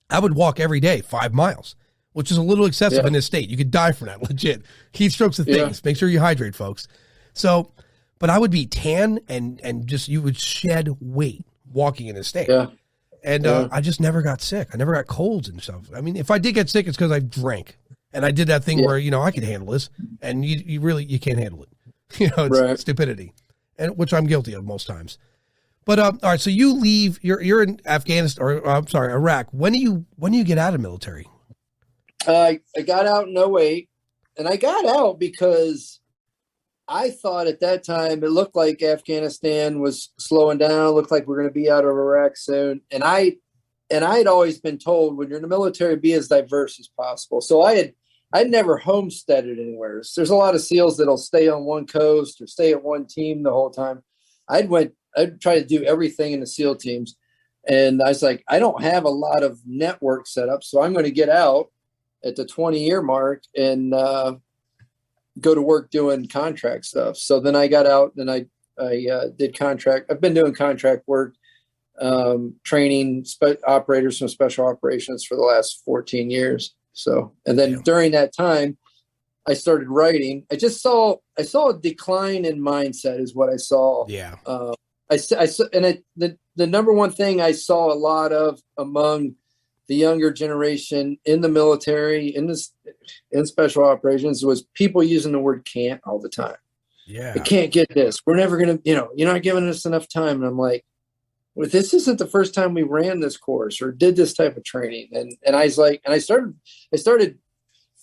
I would walk every day 5 miles, which is a little excessive in this state. You could die from that, legit. Heat stroke's the thing. Yeah. Make sure you hydrate, folks. So, but I would be tan and just, you would shed weight walking in this state. Yeah. And I just never got sick. I never got colds and stuff. I mean, if I did get sick, it's because I drank. And I did that thing where, I could handle this, and you really can't handle it. It's stupidity, and which I'm guilty of most times. But all right, so you leave. You're in Afghanistan, or I'm sorry, Iraq. When do you get out of military? I got out in 2008, and I got out because I thought at that time it looked like Afghanistan was slowing down. It looked like we're going to be out of Iraq soon, and I'd always been told, when you're in the military, be as diverse as possible. So I'd never homesteaded anywhere. So there's a lot of SEALs that'll stay on one coast or stay at one team the whole time. I'd try to do everything in the SEAL teams. And I was like, I don't have a lot of network set up, so I'm going to get out at the 20-year mark and go to work doing contract stuff. So then I got out and I did contract. I've been doing contract work, training operators from special operations for the last 14 years. So, and then during that time, I started writing. I saw a decline in mindset is what I saw. Yeah. The number one thing I saw a lot of among the younger generation in the military, in special operations, was people using the word can't all the time. Yeah. I can't get this. We're never going to, you're not giving us enough time. And I'm like, well, this isn't the first time we ran this course or did this type of training. And I was like, and I started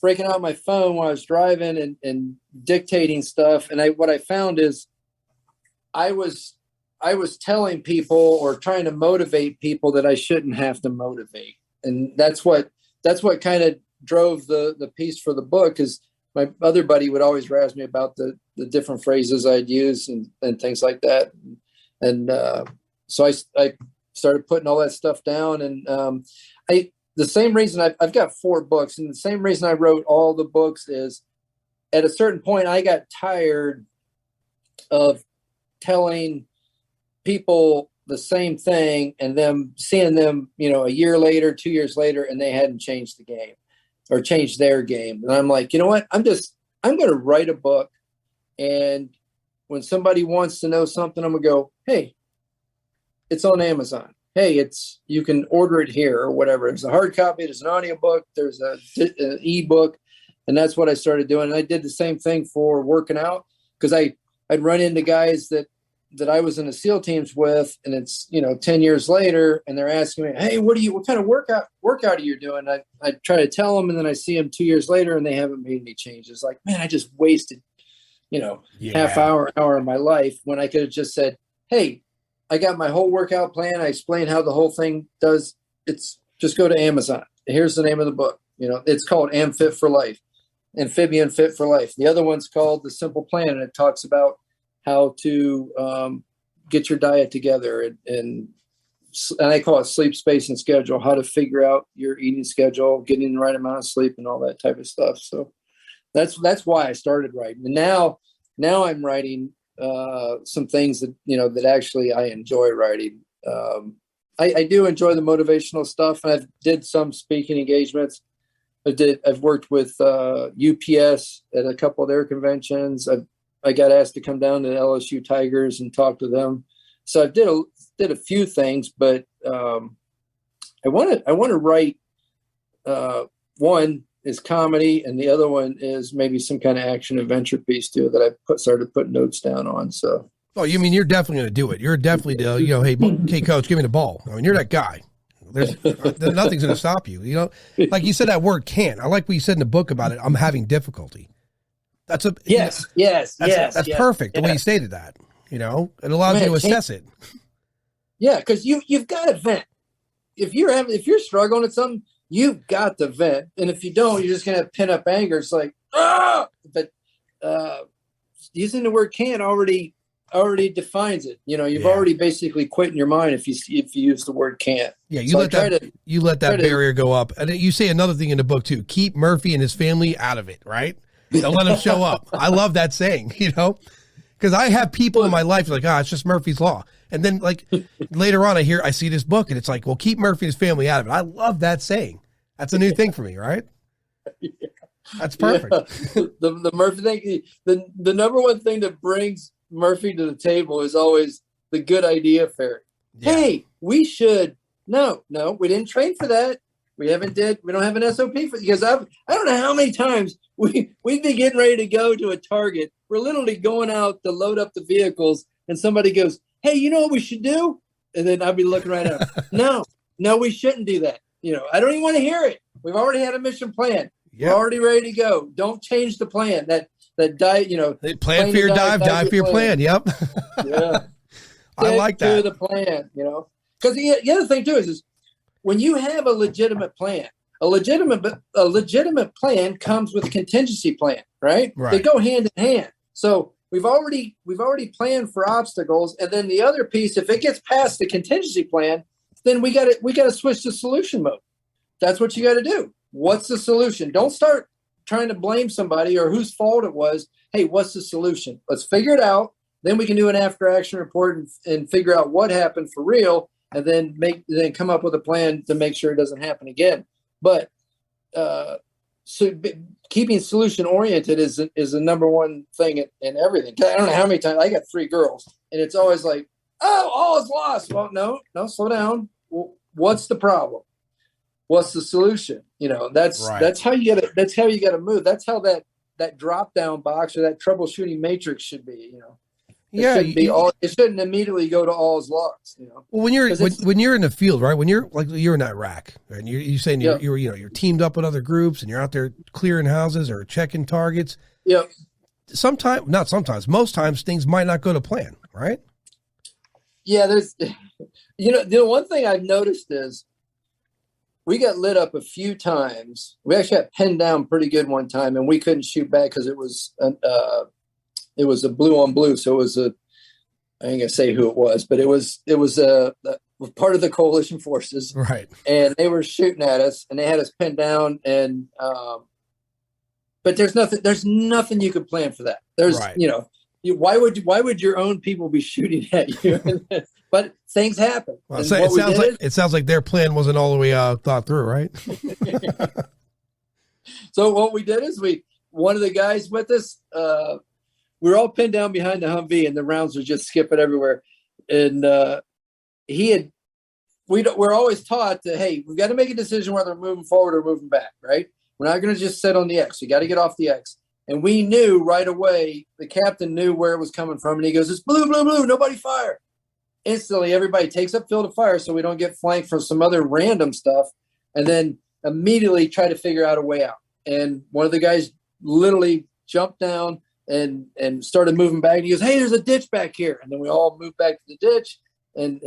breaking out my phone while I was driving and dictating stuff. And what I found is I was telling people or trying to motivate people that I shouldn't have to motivate. And that's what kind of drove the piece for the book, is my other buddy would always razz me about the different phrases I'd use and things like that. And so I started putting all that stuff down. And the same reason I've got 4 books, and the same reason I wrote all the books is at a certain point, I got tired of telling people the same thing and them seeing them, a year later, 2 years later, and they hadn't changed the game or changed their game. And I'm like, you know what? I'm going to write a book. And when somebody wants to know something, I'm going to go, hey, it's on Amazon. Hey, you can order it here or whatever. There's a hard copy, there's an audiobook, there's an ebook. And that's what I started doing. And I did the same thing for working out, because I'd run into guys that I was in the SEAL teams with, and it's 10 years later, and they're asking me, hey, what kind of workout are you doing? I try to tell them, and then I see them 2 years later and they haven't made any changes. Like, man, I just wasted half hour of my life, when I could have just said, hey, I got my whole workout plan, I explained how the whole thing does. It's just go to Amazon. Here's the name of the book. It's called Fit for Life, Amphibian Fit for Life. The other one's called The Simple Plan, and it talks about how to get your diet together, and I call it sleep, space, and schedule, how to figure out your eating schedule, getting the right amount of sleep, and all that type of stuff. So that's why I started writing. And now I'm writing some things that, that actually I enjoy writing. I do enjoy the motivational stuff, and I've did some speaking engagements. I've worked with UPS at a couple of their conventions. I got asked to come down to the LSU Tigers and talk to them. So I did a few things, but I want to write. One is comedy, and the other one is maybe some kind of action adventure piece too that I started putting notes down on. So. Oh, you mean you're definitely going to do it? You're definitely hey, coach, give me the ball. I mean, you're that guy. There's nothing's going to stop you. Like you said that word can't. I like what you said in the book about it. I'm having difficulty. That's a Yes, that's yes. perfect the way you stated that. You know, it allows you to assess it. Yeah, because you've got to vent. If you're struggling at something, you've got to vent. And if you don't, you're just gonna pin up anger. It's like, ah! But using the word can't already defines it. You know, you've already basically quit in your mind if you use the word can't. Yeah, you let that barrier go up. And you say another thing in the book too: keep Murphy and his family out of it. Right? Don't let him show up. I love that saying. You know, because I have people in my life like, it's just Murphy's Law. And then like later on, I see this book and it's like, well, keep Murphy and his family out of it. I love that saying. That's a new thing for me, right? That's perfect. Yeah. The Murphy thing, the number one thing that brings Murphy to the table is always the good idea fairy. Yeah. Hey, we should. No, we didn't train for that. We don't have an SOP for, because I don't know how many times we'd be getting ready to go to a target. We're literally going out to load up the vehicles and somebody goes, hey, you know what we should do? And then I'd be looking right at them. No, we shouldn't do that. You know, I don't even want to hear it. We've already had a mission plan. Yep. We're already ready to go. Don't change the plan. That dive, you know. Plan for your dive for your plan. Yep. Yeah. I like that. To the plan, you know. Because the other thing too is when you have a legitimate plan, a legitimate plan comes with a contingency plan, right? They go hand in hand. So we've already planned for obstacles, and then the other piece, if it gets past the contingency plan, then we got to switch to solution mode. That's what you got to do. What's the solution? Don't start trying to blame somebody or whose fault it was. Hey, what's the solution? Let's figure it out. Then we can do an after action report and figure out what happened for real, and then come up with a plan to make sure it doesn't happen again. But keeping solution oriented is the number one thing in everything. I don't know how many times I got 3 girls, and it's always like, oh, all is lost. Well, no, slow down. Well, what's the problem? What's the solution? You know, that's how you got to move. That's how that drop down box or that troubleshooting matrix should be. You know, it shouldn't immediately go to all is lost. You know, well, when you're in the field, right? When you're in that rack, and you're saying you're teamed up with other groups and you're out there clearing houses or checking targets. Yeah. Most times things might not go to plan, right? Yeah, there's, the one thing I've noticed is we got lit up a few times. We actually got pinned down pretty good one time, and we couldn't shoot back because it was a blue on blue. So it was I ain't gonna say who it was, but it was part of the coalition forces, right? And they were shooting at us, and they had us pinned down, and but there's nothing you could plan for that. There's why would your own people be shooting at you? But things happen. Well, it sounds like their plan wasn't all the way thought through, right? So what we did is one of the guys with us, we were all pinned down behind the Humvee, and the rounds were just skipping everywhere. And we're always taught that, hey, we've got to make a decision whether we're moving forward or moving back, right? We're not going to just sit on the X. We got to get off the X. And we knew right away, the captain knew where it was coming from. And he goes, it's blue, blue, blue, nobody fire. Instantly, everybody takes up field of fire so we don't get flanked from some other random stuff. And then immediately try to figure out a way out. And one of the guys literally jumped down and started moving back. And he goes, hey, there's a ditch back here. And then we all moved back to the ditch and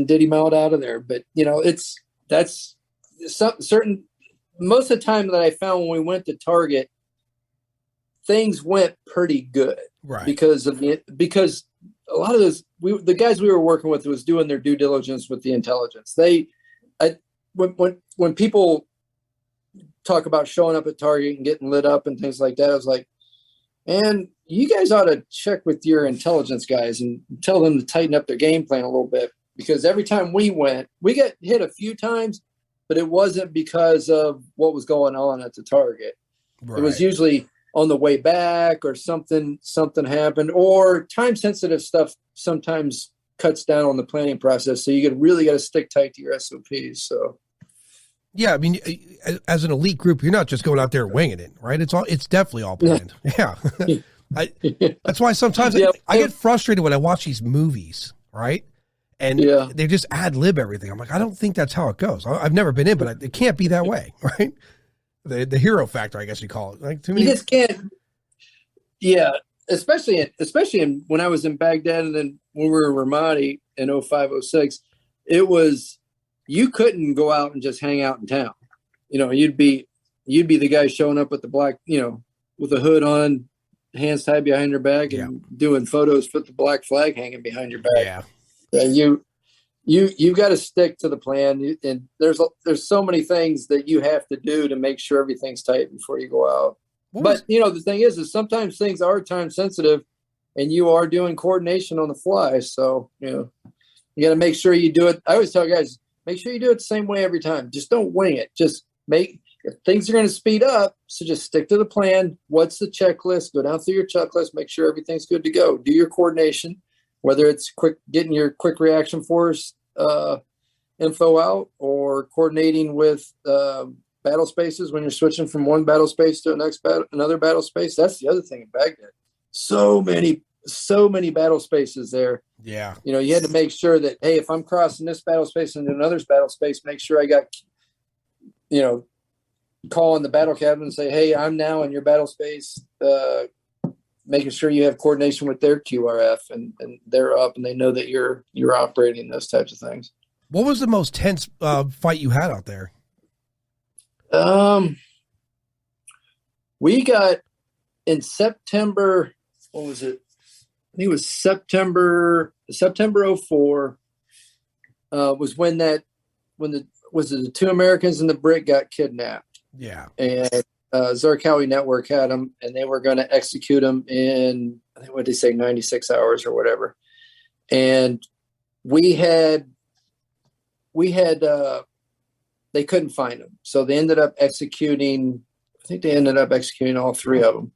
did him out of there. But, that's certain. Most of the time that I found when we went to target, things went pretty good, right? Because a lot of the guys we were working with was doing their due diligence with the intelligence. When people talk about showing up at target and getting lit up and things like that, I was like, man, you guys ought to check with your intelligence guys and tell them to tighten up their game plan a little bit, because every time we went, we got hit a few times, but it wasn't because of what was going on at the target. Right. It was usually on the way back or something happened, or time sensitive stuff sometimes cuts down on the planning process. So you really got to stick tight to your SOPs. So. Yeah. I mean, as an elite group, you're not just going out there winging it, right? It's definitely all planned. Yeah. That's why sometimes I get frustrated when I watch these movies, right? And they just ad lib everything. I'm like, I don't think that's how it goes. I've never been in, but it can't be that way, right? The hero factor, I guess you call it. Like, too many. You just can't. Yeah, especially in when I was in Baghdad, and then when we were in Ramadi in 05, 06, it was, you couldn't go out and just hang out in town. You'd be the guy showing up with the black, with a hood on, hands tied behind your back, Yeah. and doing photos with the black flag hanging behind your back. Yeah. And you've got to stick to the plan, and there's so many things that you have to do to make sure everything's tight before you go out. But the thing is sometimes things are time sensitive, and you are doing coordination on the fly. So you got to make sure you do it. I always tell guys, make sure you do it the same way every time. Just don't wing it. Just if things are going to speed up, so just stick to the plan. What's the checklist? Go down through your checklist, make sure everything's good to go. Do your coordination, whether it's getting your quick reaction force info out, or coordinating with battle spaces when you're switching from one battle space to another battle space. That's the other thing in Baghdad. So many battle spaces there. Yeah. You had to make sure that, hey, if I'm crossing this battle space into another battle space, make sure I got, calling the battle captain and say, hey, I'm now in your battle space, making sure you have coordination with their QRF, and they're up and they know that you're operating, those types of things. What was the most tense fight you had out there? We got in September, what was it? I think it was September 04, was when the two Americans and the Brit got kidnapped. Yeah. And Zarqawi Network had them, and they were going to execute them in, I think, what did they say, 96 hours or whatever. And we had they couldn't find them. So they ended up executing all three of them.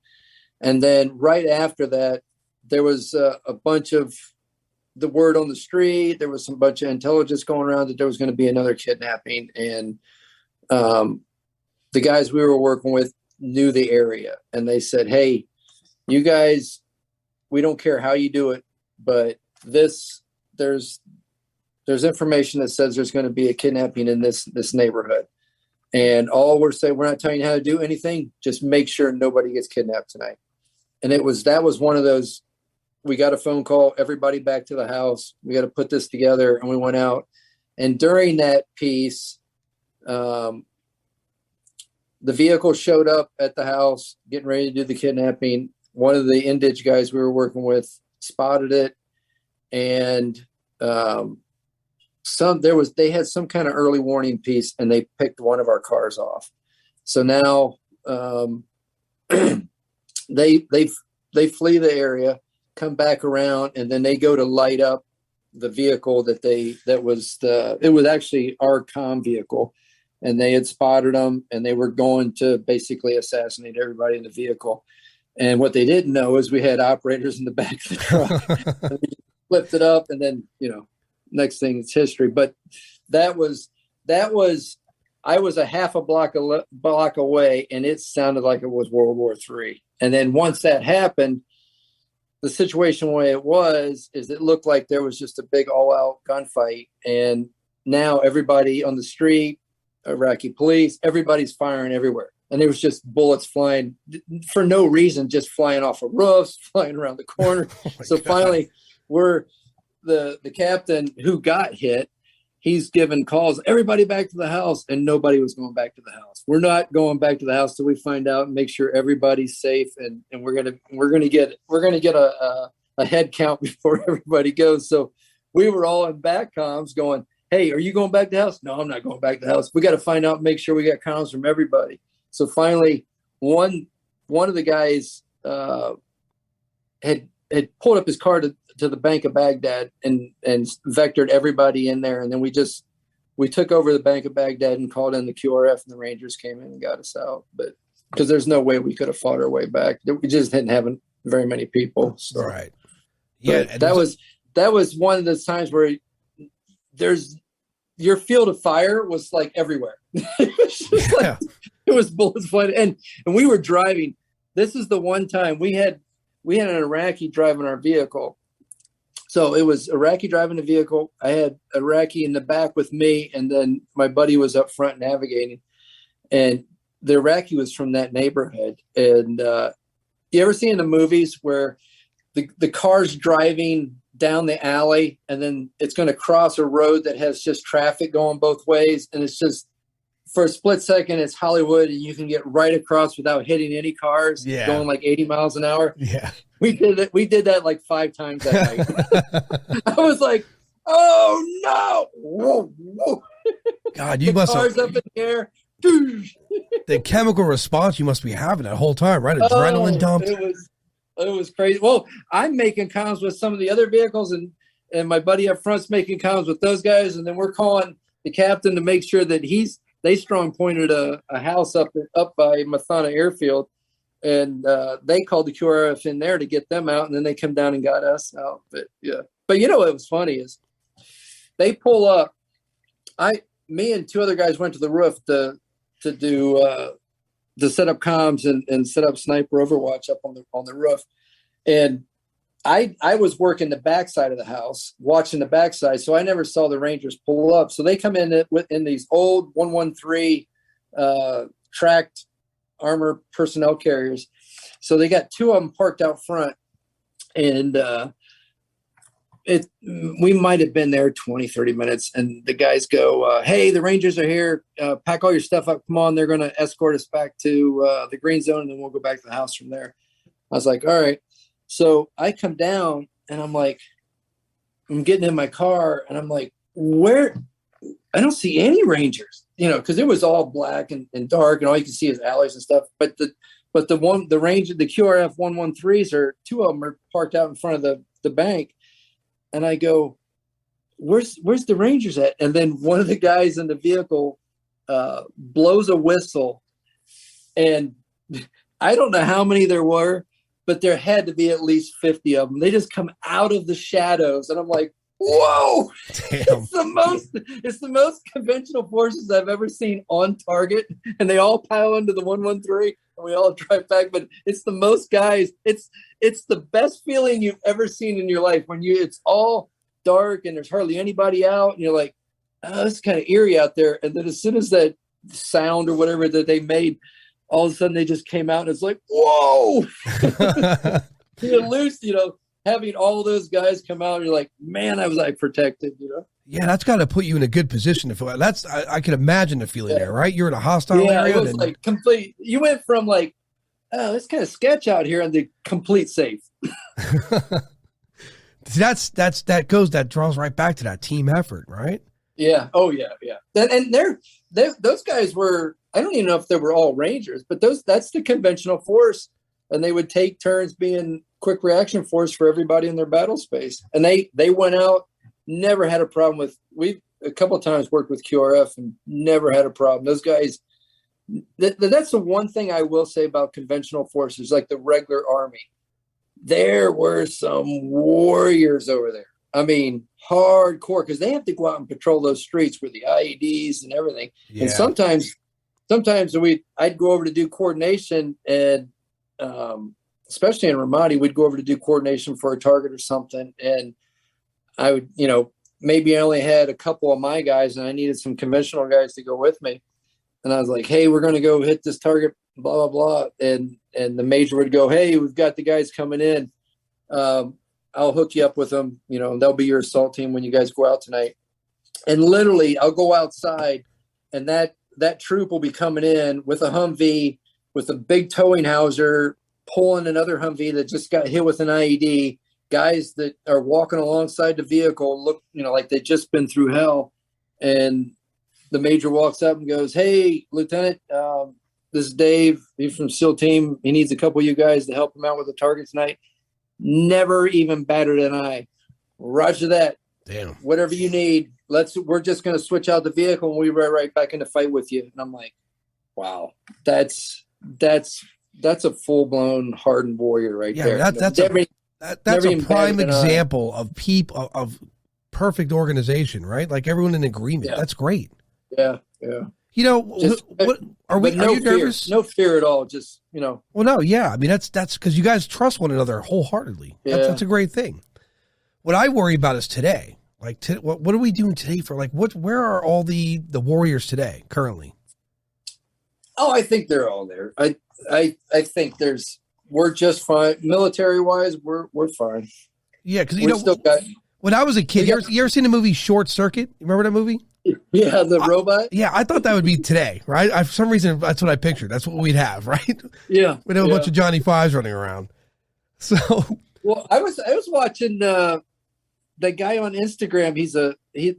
And then right after that, there was a bunch of the word on the street. There was some bunch of intelligence going around that there was going to be another kidnapping. And the guys we were working with knew the area, and they said, hey, you guys, we don't care how you do it, but there's information that says there's going to be a kidnapping in this neighborhood. And all we're saying, we're not telling you how to do anything. Just make sure nobody gets kidnapped tonight. And that was one of those, we got a phone call, everybody back to the house. We got to put this together. And we went out. And during that piece, the vehicle showed up at the house, getting ready to do the kidnapping. One of the Indige guys we were working with spotted it. And they had some kind of early warning piece, and they picked one of our cars off. So now they flee the area, come back around, and then they go to light up the vehicle it was actually our comm vehicle, and they had spotted them, and they were going to basically assassinate everybody in the vehicle. And what they didn't know is we had operators in the back of the truck. And we flipped it up, and then next thing is history. But that was I was a half a block away, and it sounded like it was World War III. And then once that happened, the situation way it was is it looked like there was just a big all-out gunfight. And now everybody on the street, Iraqi police, everybody's firing everywhere. And there was just bullets flying for no reason, just flying off of roofs, flying around the corner. So finally, the captain who got hit, he's given calls, everybody back to the house, and nobody was going back to the house. We're not going back to the house till we find out and make sure everybody's safe, and we're gonna get a head count before everybody goes. So we were all in back comms going, hey, are you going back to the house? No, I'm not going back to the house. We got to find out and make sure we got comms from everybody. So finally, one of the guys had pulled up his car to the Bank of Baghdad and vectored everybody in there. And then we took over the Bank of Baghdad and called in the QRF, and the Rangers came in and got us out. But because there's no way we could have fought our way back. We just didn't have very many people. So. Right. Yeah. That was one of the times where your field of fire was like everywhere. It was bullets flying. And we were driving. This is the one time we had an Iraqi driving our vehicle. So it was Iraqi driving the vehicle. I had Iraqi in the back with me, and then my buddy was up front navigating. And the Iraqi was from that neighborhood. And, You ever see in the movies where the car's driving down the alley and then it's going to cross a road that has just traffic going both ways, and it's just for a split second it's Hollywood and you can get right across without hitting any cars, going like 80 miles an hour. Yeah. We did that like 5 times that night. I was like, oh no. Whoa, whoa. God, you must have up in the air. The chemical response you must be having that whole time, right? Adrenaline dump. It was crazy. Well, I'm making comms with some of the other vehicles, and my buddy up front's making comms with those guys, and then we're calling the captain to make sure that they strong pointed a house up by Mathana Airfield, and they called the QRF in there to get them out, and then they come down and got us out. But yeah, but you know what was funny is they pull up. Me and 2 other guys went to the roof to set up comms and set up sniper overwatch up on the roof. And I was working the backside of the house, watching the backside. So I never saw the Rangers pull up. So they come in these old 113 tracked armor personnel carriers. So they got 2 of them parked out front, and we might have been there 20, 30 minutes, and the guys go, hey, the Rangers are here. Pack all your stuff up. Come on. They're going to escort us back to the green zone, and then we'll go back to the house from there. I was like, all right. So I come down, and I'm getting in my car, and I'm like, where? I don't see any Rangers, because it was all black and dark, and all you can see is alleys and stuff. But the QRF 113s are 2 of them are parked out in front of the bank. And I go, where's the Rangers at? And then one of the guys in the vehicle blows a whistle. And I don't know how many there were, but there had to be at least 50 of them. They just come out of the shadows. And I'm like, whoa, damn. It's the most conventional forces I've ever seen on target. And they all pile into the 113 and we all drive back. But it's the most guys. It's the best feeling you've ever seen in your life when it's all dark and there's hardly anybody out. And you're like, oh, it's kind of eerie out there. And then as soon as that sound or whatever that they made, all of a sudden they just came out and it's like, whoa, you're loose, having all those guys come out. And you're like, man, I was protected, Yeah, that's got to put you in a good position to feel. I can imagine the feeling there, right? You're in a hostile area. It was like complete. You went from like, oh, it's kind of sketch out here, and the complete safe. that draws right back to that team effort, right? Yeah. Oh yeah, yeah. And those guys were. I don't even know if they were all Rangers, but that's the conventional force, and they would take turns being quick reaction force for everybody in their battle space. And they went out, never had a problem with. We've a couple of times worked with QRF and never had a problem. Those guys. That's the one thing I will say about conventional forces, like the regular Army. There were some warriors over there. I mean, hardcore, because they have to go out and patrol those streets with the IEDs and everything. Yeah. And sometimes I'd go over to do coordination, and especially in Ramadi, we'd go over to do coordination for a target or something. And I would, maybe I only had a couple of my guys, and I needed some conventional guys to go with me. And I was like, hey, we're going to go hit this target, blah, blah, blah. And the major would go, hey, we've got the guys coming in. I'll hook you up with them. They'll be your assault team when you guys go out tonight. And literally, I'll go outside, and that troop will be coming in with a Humvee, with a big towing hauser, pulling another Humvee that just got hit with an IED. Guys that are walking alongside the vehicle look, like they've just been through hell. And the major walks up and goes, hey, Lieutenant, this is Dave. He's from SEAL team. He needs a couple of you guys to help him out with the target tonight. Never even batted an eye. Roger that. Damn. Whatever you need. We're just going to switch out the vehicle and we'll be right back in the fight with you. And I'm like, wow, that's a full blown hardened warrior right there. That's a prime example of perfect organization, right? Like everyone in agreement. Yeah. That's great. Yeah. Yeah. What are we? Are you nervous? No fear at all. Just Well, no, yeah. I mean, that's because you guys trust one another wholeheartedly. Yeah. That's a great thing. What I worry about is today. Like, what are we doing today for? Like, where are all the warriors today currently? Oh, I think they're all there. I think there's we're just fine. Military wise, we're fine. Yeah, because when I was a kid, you ever seen the movie Short Circuit? You remember that movie? Yeah, the robot. Yeah, I thought that would be today, right? For some reason, that's what I pictured. That's what we'd have, right? Yeah, we'd have a bunch of Johnny Fives running around. So, well, I was watching the guy on Instagram.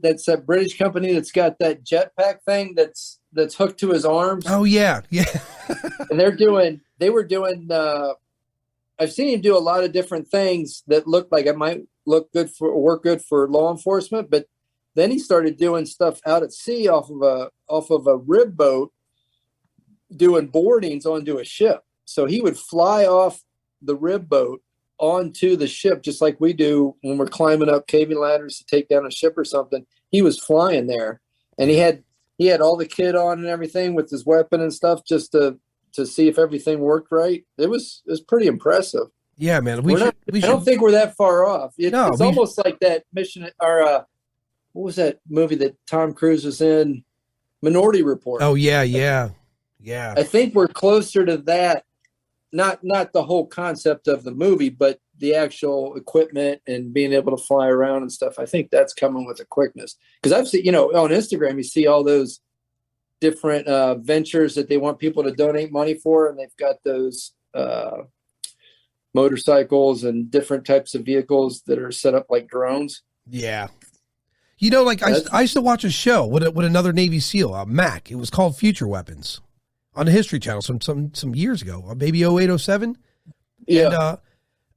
That's that British company that's got that jetpack thing that's hooked to his arms. Oh yeah. And they were doing. I've seen him do a lot of different things that look like it might work good for law enforcement, but then he started doing stuff out at sea off of a rib boat, doing boardings onto a ship. So he would fly off the rib boat onto the ship, just like we do when we're climbing up caving ladders to take down a ship or something. He was flying there, and he had all the kit on and everything with his weapon and stuff, just to see if everything worked right. It was pretty impressive. Yeah, man. I don't think we're that far off. It's almost like that mission, or what was that movie that Tom Cruise was in? Minority Report. Oh yeah. I think we're closer to that. Not the whole concept of the movie, but the actual equipment and being able to fly around and stuff. I think that's coming with a quickness. Because I've seen, on Instagram, you see all those different ventures that they want people to donate money for, and they've got those motorcycles and different types of vehicles that are set up like drones. Yeah. I used to watch a show with another Navy SEAL, Mac. It was called Future Weapons on the History Channel some years ago, maybe 08, 07. Yeah.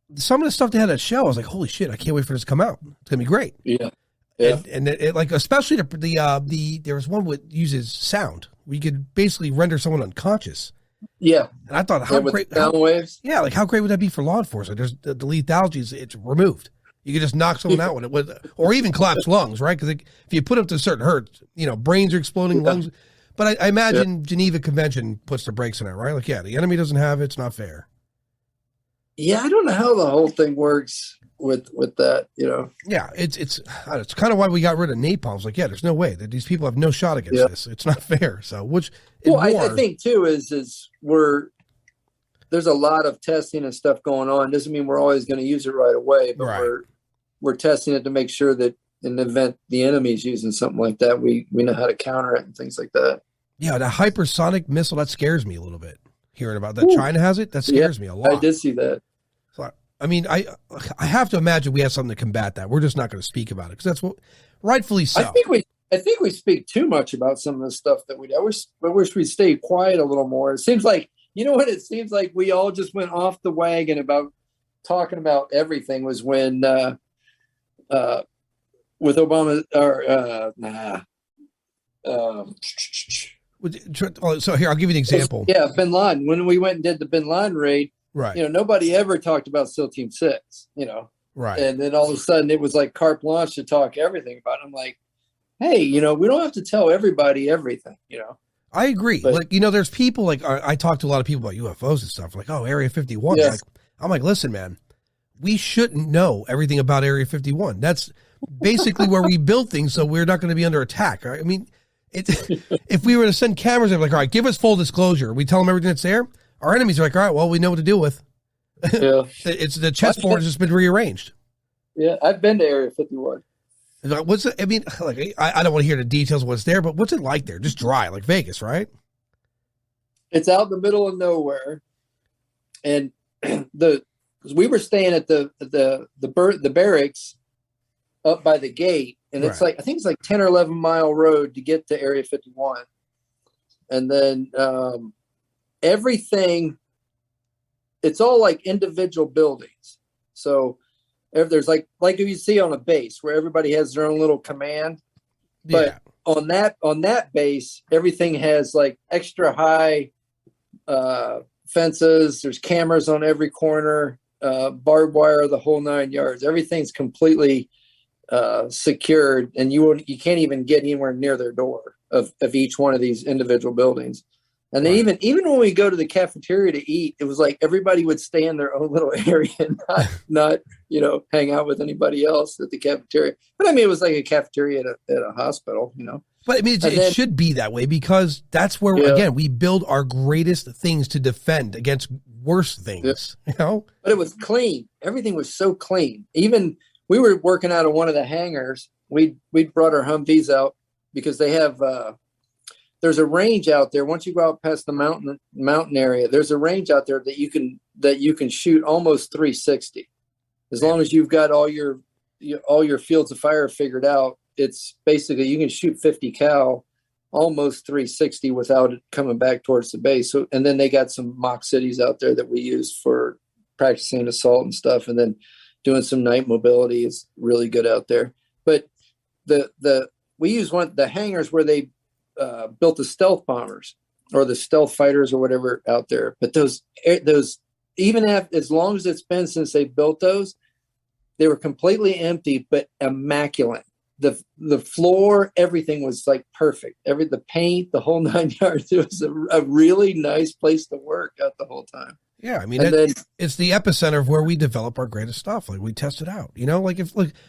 And some of the stuff they had at that show, I was like, holy shit, I can't wait for this to come out. It's going to be great. Yeah. Yeah. And it, like, especially there was one that uses sound. We could basically render someone unconscious. Yeah. And I thought, how great. Sound waves. Yeah. Like, how great would that be for law enforcement? There's the lethality it's removed. You could just knock someone out with it, or even collapse lungs, right? Because if you put up to a certain hertz, brains are exploding, lungs. But I imagine Geneva Convention puts the brakes on that, right? Like, yeah, the enemy doesn't have it. It's not fair. Yeah, I don't know how the whole thing works with that, Yeah, it's kind of why we got rid of napalm. It's like, yeah, there's no way that these people have no shot against this. It's not fair. So, I think too is there's a lot of testing and stuff going on. Doesn't mean we're always going to use it right away, but we're testing it to make sure that in the event the enemy's using something like that, we know how to counter it and things like that. Yeah, the hypersonic missile, that scares me a little bit. Hearing about that. China has it, that scares me a lot. I did see that. So, I mean, I have to imagine we have something to combat that. We're just not going to speak about it because that's what, rightfully so. I think we speak too much about some of the stuff that we do. I wish we'd stay quiet a little more. It seems like, it seems like we all just went off the wagon about talking about everything was when with Obama so here, I'll give you an example. Yeah, Bin Laden. When we went and did the Bin Laden raid, right? Nobody ever talked about SEAL Team 6. Right? And then all of a sudden, it was like carte blanche to talk everything about it. I'm like, hey, we don't have to tell everybody everything. I agree. But, there's people I talk to a lot of people about UFOs and stuff. Like, oh, Area 51. Yes. I'm like, listen, man, we shouldn't know everything about Area 51. That's basically where we build things, so we're not going to be under attack. Right? I mean, if we were to send cameras, they're like, all right, give us full disclosure. We tell them everything that's there. Our enemies are like, all right, well, we know what to deal with. Yeah. It's the chessboard has just been rearranged. Yeah, I've been to Area 51. What's it? I mean, I don't want to hear the details of what's there, but what's it like there? Just dry, like Vegas, right? It's out in the middle of nowhere, and we were staying at the barracks up by the gate, and it's I think it's like 10 or 11 mile road to get to Area 51, and then everything. It's all like individual buildings, so. If there's like you see on a base where everybody has their own little command, but on that base, everything has like extra high fences. There's cameras on every corner, barbed wire, the whole 9 yards. Everything's completely secured, and you can't even get anywhere near their door of each one of these individual buildings. And then even when we go to the cafeteria to eat, it was like everybody would stay in their own little area and not hang out with anybody else at the cafeteria. But I mean, it was like a cafeteria at a hospital, But I mean, it should be that way because that's where, again, we build our greatest things to defend against worse things, you know? But it was clean. Everything was so clean. Even we were working out of one of the hangars. We brought our Humvees out because they have, there's a range out there. Once you go out past the mountain area, there's a range out there that you can shoot almost 360. As long as you've got all your fields of fire figured out, it's basically you can shoot 50 cal almost 360 without it coming back towards the base. So, and then they got some mock cities out there that we use for practicing assault and stuff. And then doing some night mobility is really good out there. But we use the hangars where they built the stealth bombers or the stealth fighters or whatever out there. But those even as long as it's been since they built those, they were completely empty but immaculate. The floor, everything was like perfect. The paint, the whole 9 yards. It was a really nice place to work out the whole time. Yeah, I mean, it's the epicenter of where we develop our greatest stuff. Like we test it out, you know.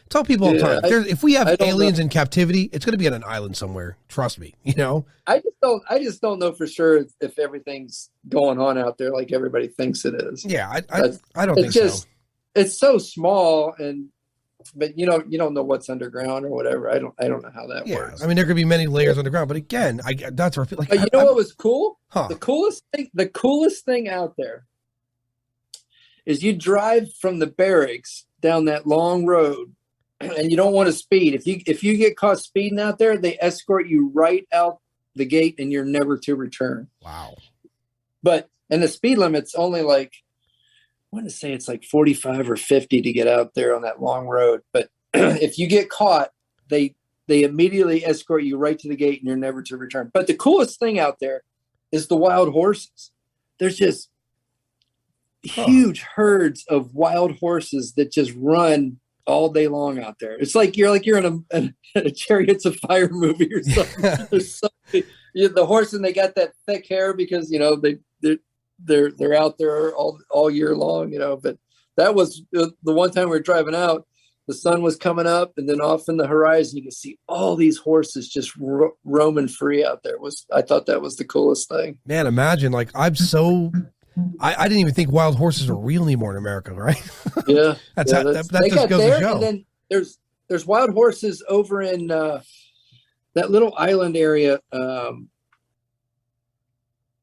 Tell people all the time, if we have aliens in captivity, it's going to be on an island somewhere. Trust me, you know. I just don't know for sure if everything's going on out there like everybody thinks it is. Yeah, I don't think so. It's so small but you don't know what's underground or whatever. I don't know how that works. I mean, there could be many layers underground, but again, that's where like. But you know what was cool? Huh. The coolest thing out there is you drive from the barracks down that long road, and you don't want to speed. If you get caught speeding out there, they escort you right out the gate, and you're never to return. Wow! And the speed limit's only like, I want to say it's like 45 or 50 to get out there on that long road. But if you get caught, they immediately escort you right to the gate and you're never to return. But the coolest thing out there is the wild horses. There's just huge herds of wild horses that just run all day long out there. It's like you're in a Chariots of Fire movie or something. The horse, and they got that thick hair because, they're out there all year long, but that was the one time we were driving out, the sun was coming up, and then off in the horizon you can see all these horses just roaming free out there. I thought that was the coolest thing. Man, imagine, like, I didn't even think wild horses are real anymore in America, right? Yeah. that just goes to show. And then there's wild horses over in that little island area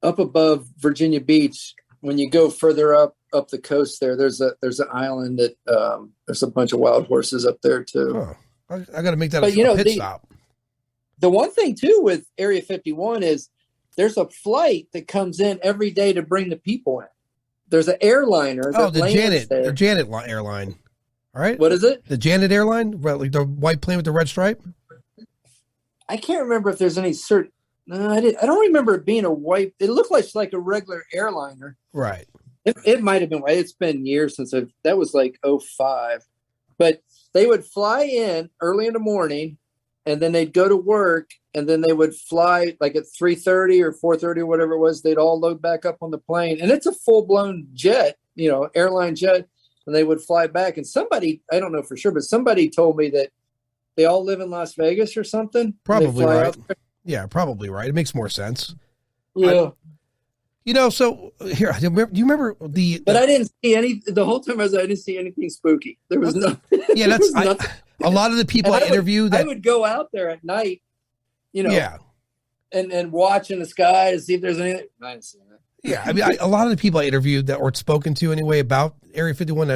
up above Virginia Beach. When you go further up the coast there's an island that there's a bunch of wild horses up there too. Oh, I got to make that a pit stop. The one thing too with Area 51 is there's a flight that comes in every day to bring the people in. There's an airliner. The Janet airline. All right. What is it? The Janet airline, like the white plane with the red stripe. I can't remember if there's any certain. No, I don't remember it being a white. It looked like a regular airliner. Right. It might have been white. It's been years since that was like 2005. But they would fly in early in the morning, and then they'd go to work, and then they would fly like at 3:30 or 4:30 or whatever it was. They'd all load back up on the plane, and it's a full-blown jet, airline jet, and they would fly back. And somebody, I don't know for sure, but somebody told me that they all live in Las Vegas or something. Probably right. Yeah, probably right. It makes more sense. Yeah. So here, do you remember But I didn't see the whole time I didn't see anything spooky. There was nothing. Yeah, that's a lot of the people I interviewed. I would go out there at night, Yeah. And watch in the sky to see if there's anything. I didn't see that. Yeah, I mean, a lot of the people I interviewed or spoken to anyway about Area 51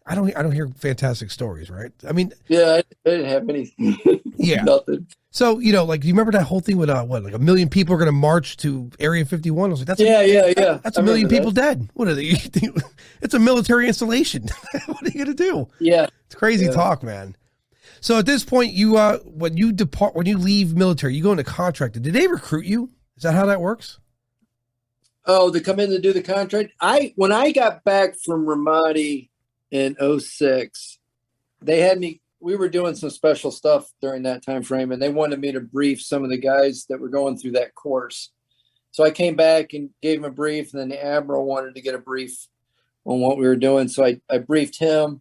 I don't hear fantastic stories, right? I mean, I didn't have anything. Yeah. Nothing. So, do you remember that whole thing with like 1 million people are going to march to Area 51? I was like, that's that's 1 million people dead. What are they? It's a military installation. What are you going to do? Yeah. It's crazy talk, man. So at this point, when you leave military, you go into contracted. Did they recruit you? Is that how that works? Oh, to come in to do the contract? When I got back from Ramadi in 2006, they had me. We were doing some special stuff during that time frame, and they wanted me to brief some of the guys that were going through that course. So I came back and gave him a brief, and then the admiral wanted to get a brief on what we were doing. So I briefed him,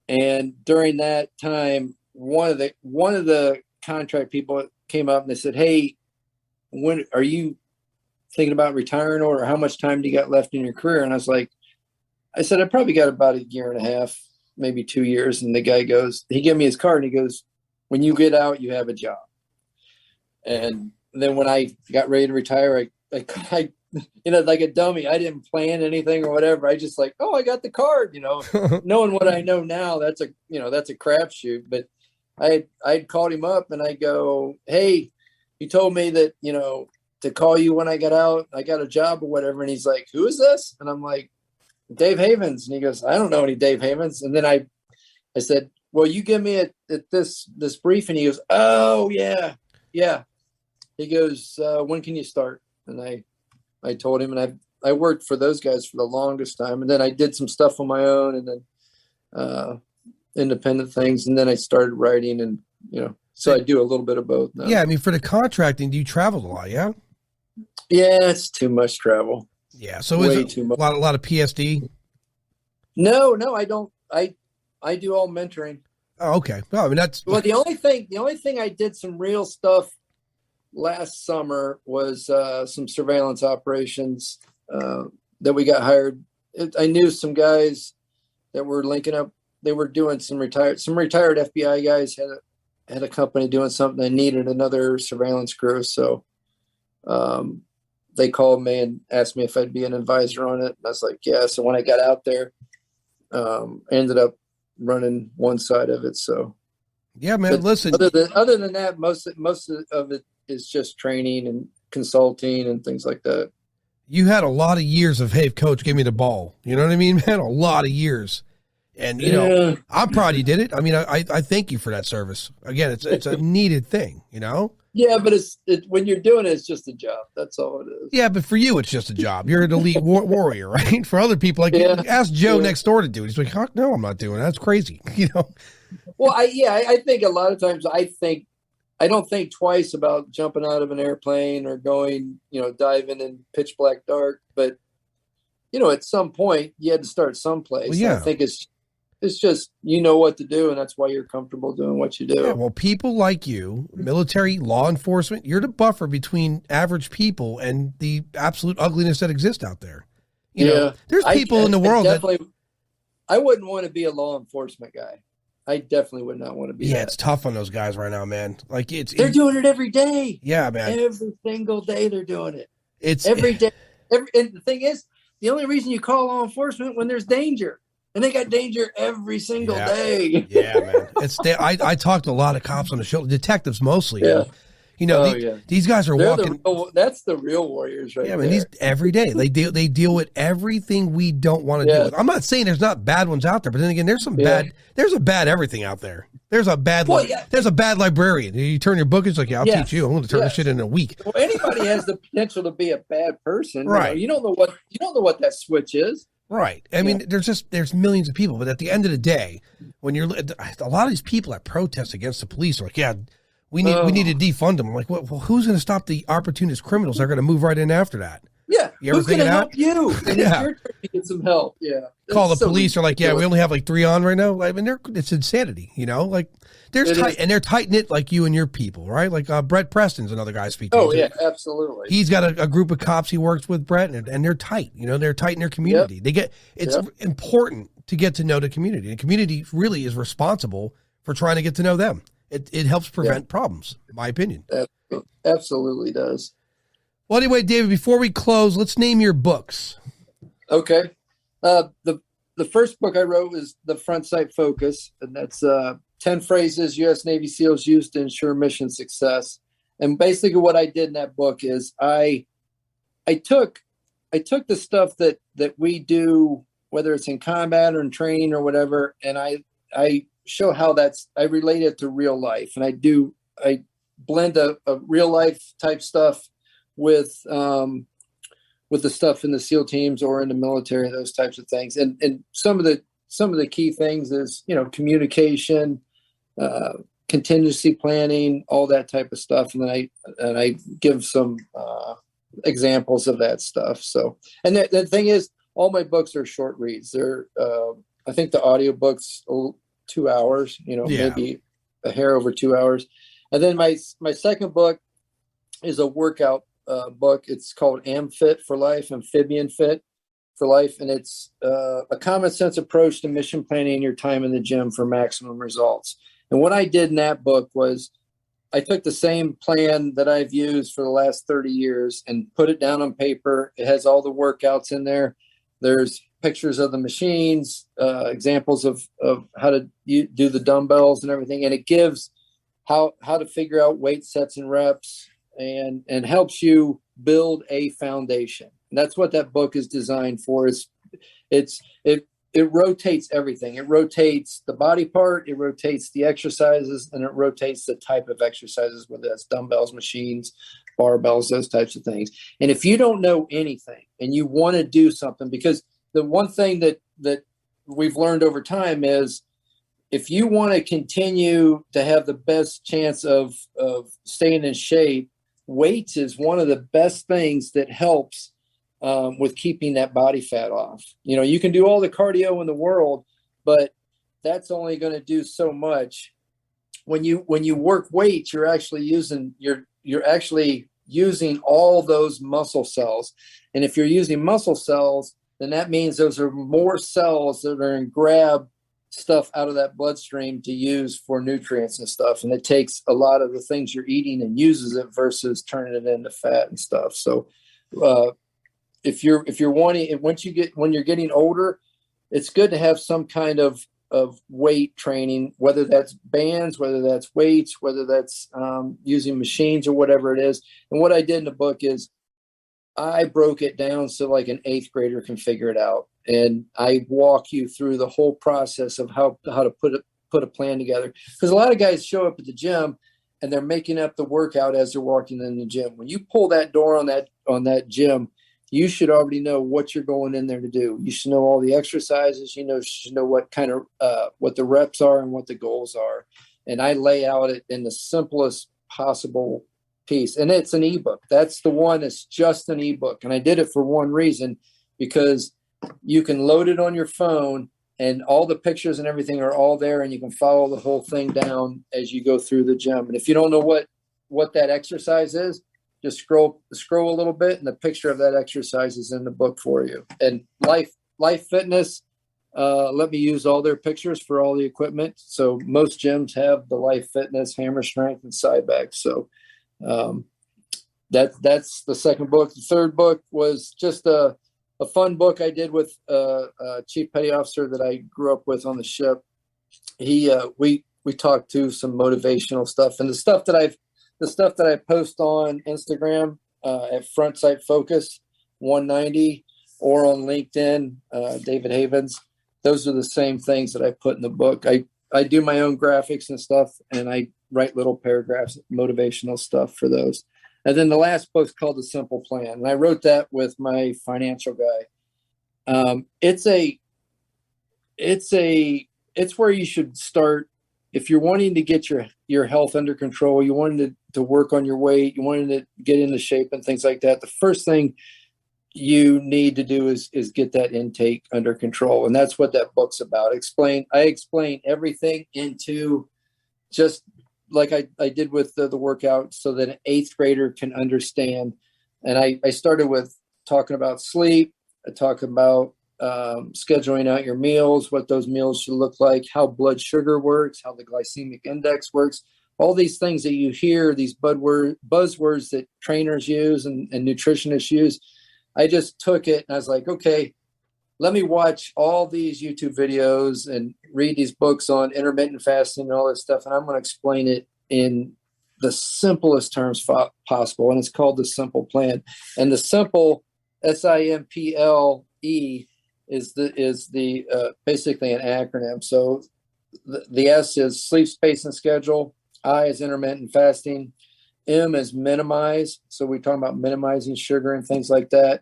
and during that time, one of the contract people came up and they said, "Hey, when are you thinking about retiring, or how much time do you got left in your career?" And I said, I probably got about a year and a half, maybe 2 years. And the guy goes, he gave me his card and he goes, "When you get out, you have a job." And then when I got ready to retire, I like a dummy, I didn't plan anything or whatever. I just like, oh, I got the card, knowing what I know now, that's a crapshoot. But I'd called him up and I go, "Hey, you told me that, to call you when I got out, I got a job or whatever." And he's like, "Who is this?" And I'm like, "Dave Havens." And he goes, "I don't know any Dave Havens." And then I said, "Well, you give me this brief." And he goes, "Oh yeah. Yeah." He goes, "When can you start?" And I told him, and I worked for those guys for the longest time. And then I did some stuff on my own, and then independent things. And then I started writing, and, so I do a little bit of both now. Yeah. I mean, for the contracting, do you travel a lot? Yeah. Yeah, it's too much travel. Yeah. So Way is it too much. a lot of PSD? No, I don't. I do all mentoring. Oh, okay. Well, I mean, Well, the only thing I did some real stuff last summer was some surveillance operations that we got hired. I knew some guys that were linking up. They were doing some retired FBI guys had a company doing something. They needed another surveillance crew, so they called me and asked me if I'd be an advisor on it. And I was like, yeah. So when I got out there, I ended up running one side of it. So yeah, man. But listen, other than that, most of it is just training and consulting and things like that. You had a lot of years of, "Hey, coach, give me the ball." You know what I mean, man? A lot of years. And, I'm proud you did it. I mean, I thank you for that service. Again, it's a needed thing, Yeah, but when you're doing it, it's just a job. That's all it is. Yeah, but for you, it's just a job. You're an elite warrior, right? For other people, ask Joe next door to do it. He's like, "No, I'm not doing it. That's crazy." Well, I think a lot of times I don't think twice about jumping out of an airplane or going, diving in pitch black dark. But, at some point you had to start someplace. Well, yeah. I think it's just, what to do. And that's why you're comfortable doing what you do. Yeah, well, people like you, military, law enforcement, you're the buffer between average people and the absolute ugliness that exists out there. There's people in the world I wouldn't want to be a law enforcement guy. I definitely would not want to be. Yeah, it's tough on those guys right now, man. Like they're doing it every day. Yeah, man. Every single day they're doing it. It's every day. And the thing is, the only reason you call law enforcement when there's danger, and they got danger every single day. Yeah, man. I talked to a lot of cops on the show, detectives mostly. Yeah. These guys are walking. That's the real warriors, right? Yeah, man. These every day they deal with everything we don't want to deal with. I'm not saying there's not bad ones out there, but then again, there's some bad. There's a bad everything out there. There's a bad. There's a bad librarian. You turn your book, it's like, I'll teach you. I'm going to turn this shit in a week. Well, anybody has the potential to be a bad person, right? You don't know what that switch is. Right. I mean, there's millions of people, but at the end of the day, when you're a lot of these people that protest against the police are like, we need to defund them. I'm like, well, who's going to stop the opportunist criminals? They're going to move right in after that. Yeah. Who's going to help you? And it's your turn to get some help. Yeah. Call the police. Are like, we only have like 3 on right now. I mean, it's insanity, like they're tight knit like you and your people, right? Like Brett Preston's another guy speaking. Oh, yeah, absolutely. He's got a group of cops he works with, Brett, and they're tight. They're tight in their community. Yep. It's important to get to know the community. The community really is responsible for trying to get to know them. It helps prevent problems, in my opinion. Absolutely does. Well, anyway, David, before we close, let's name your books. Okay. The first book I wrote was The Front Sight Focus, and that's 10 phrases U.S. Navy SEALs use to ensure mission success. And basically what I did in that book is I took the stuff that we do, whether it's in combat or in training or whatever, and I show how I relate it to real life. And I blend a real life type stuff with the stuff in the SEAL teams or in the military, those types of things. And some of the key things is, communication, contingency planning, all that type of stuff. And then I give some examples of that stuff. So, and the thing is, all my books are short reads. They're, I think the audio books 2 hours, maybe a hair over 2 hours. And then my second book is a workout book. It's called AmFit for Life, Amphibian Fit for Life, and it's a common sense approach to mission planning your time in the gym for maximum results. And what I did in that book was I took the same plan that I've used for the last 30 years and put it down on paper. It has all the workouts in there. There's pictures of the machines, examples of how to do the dumbbells and everything. And it gives how to figure out weight sets and reps, and helps you build a foundation. And that's what that book is designed for. It rotates everything. It rotates the body part, it rotates the exercises, and it rotates the type of exercises, whether that's dumbbells, machines, barbells, those types of things. And if you don't know anything and you want to do something, because the one thing that we've learned over time is if you want to continue to have the best chance of staying in shape, weights is one of the best things that helps with keeping that body fat off. You know, you can do all the cardio in the world, but that's only going to do so much. When you work weights, you're actually using all those muscle cells. And if you're using muscle cells, then that means those are more cells that are going to grab stuff out of that bloodstream to use for nutrients and stuff. And it takes a lot of the things you're eating and uses it versus turning it into fat and stuff. So if you're wanting, when you're getting older, it's good to have some kind of weight training, whether that's bands, whether that's weights, whether that's using machines or whatever it is. And what I did in the book is I broke it down so like an 8th grader can figure it out. And I walk you through the whole process of how to put a plan together. Because a lot of guys show up at the gym and they're making up the workout as they're walking in the gym. When you pull that door on that gym, you should already know what you're going in there to do. You should know all the exercises. You should know what kind of what the reps are and what the goals are. And I lay out it in the simplest possible piece. And it's an ebook. That's the one that's just an ebook. And I did it for one reason, because you can load it on your phone and all the pictures and everything are all there, and you can follow the whole thing down as you go through the gym. And if you don't know what that exercise is, just scroll a little bit and the picture of that exercise is in the book for you. And Life Fitness, let me use all their pictures for all the equipment. So most gyms have the Life Fitness, Hammer Strength, and Side Bag. So that's the second book. The third book was just a fun book I did with a chief petty officer that I grew up with on the ship. We talked to some motivational stuff, and the stuff that I post on Instagram at Frontsight Focus 190 or on LinkedIn, David Havens. Those are the same things that I put in the book. I do my own graphics and stuff, and I write little paragraphs, motivational stuff for those. And then the last book's called The Simple Plan. And I wrote that with my financial guy. It's where you should start. If you're wanting to get your health under control, you wanted to work on your weight, you wanted to get into shape and things like that, the first thing you need to do is get that intake under control. And that's what that book's about. I explain everything into just like I did with the workout, so that an 8th grader can understand. And I started with talking about sleep. I talk about scheduling out your meals, what those meals should look like, how blood sugar works, how the glycemic index works, all these things that you hear, these buzzwords that trainers use and nutritionists use. I just took it and I was like, okay, let me watch all these YouTube videos and read these books on intermittent fasting and all this stuff, and I'm going to explain it in the simplest terms possible. And it's called The Simple Plan. And the simple, SIMPLE, is basically an acronym. So the S is sleep, space, and schedule. I is intermittent fasting. M is minimize. So we're talking about minimizing sugar and things like that.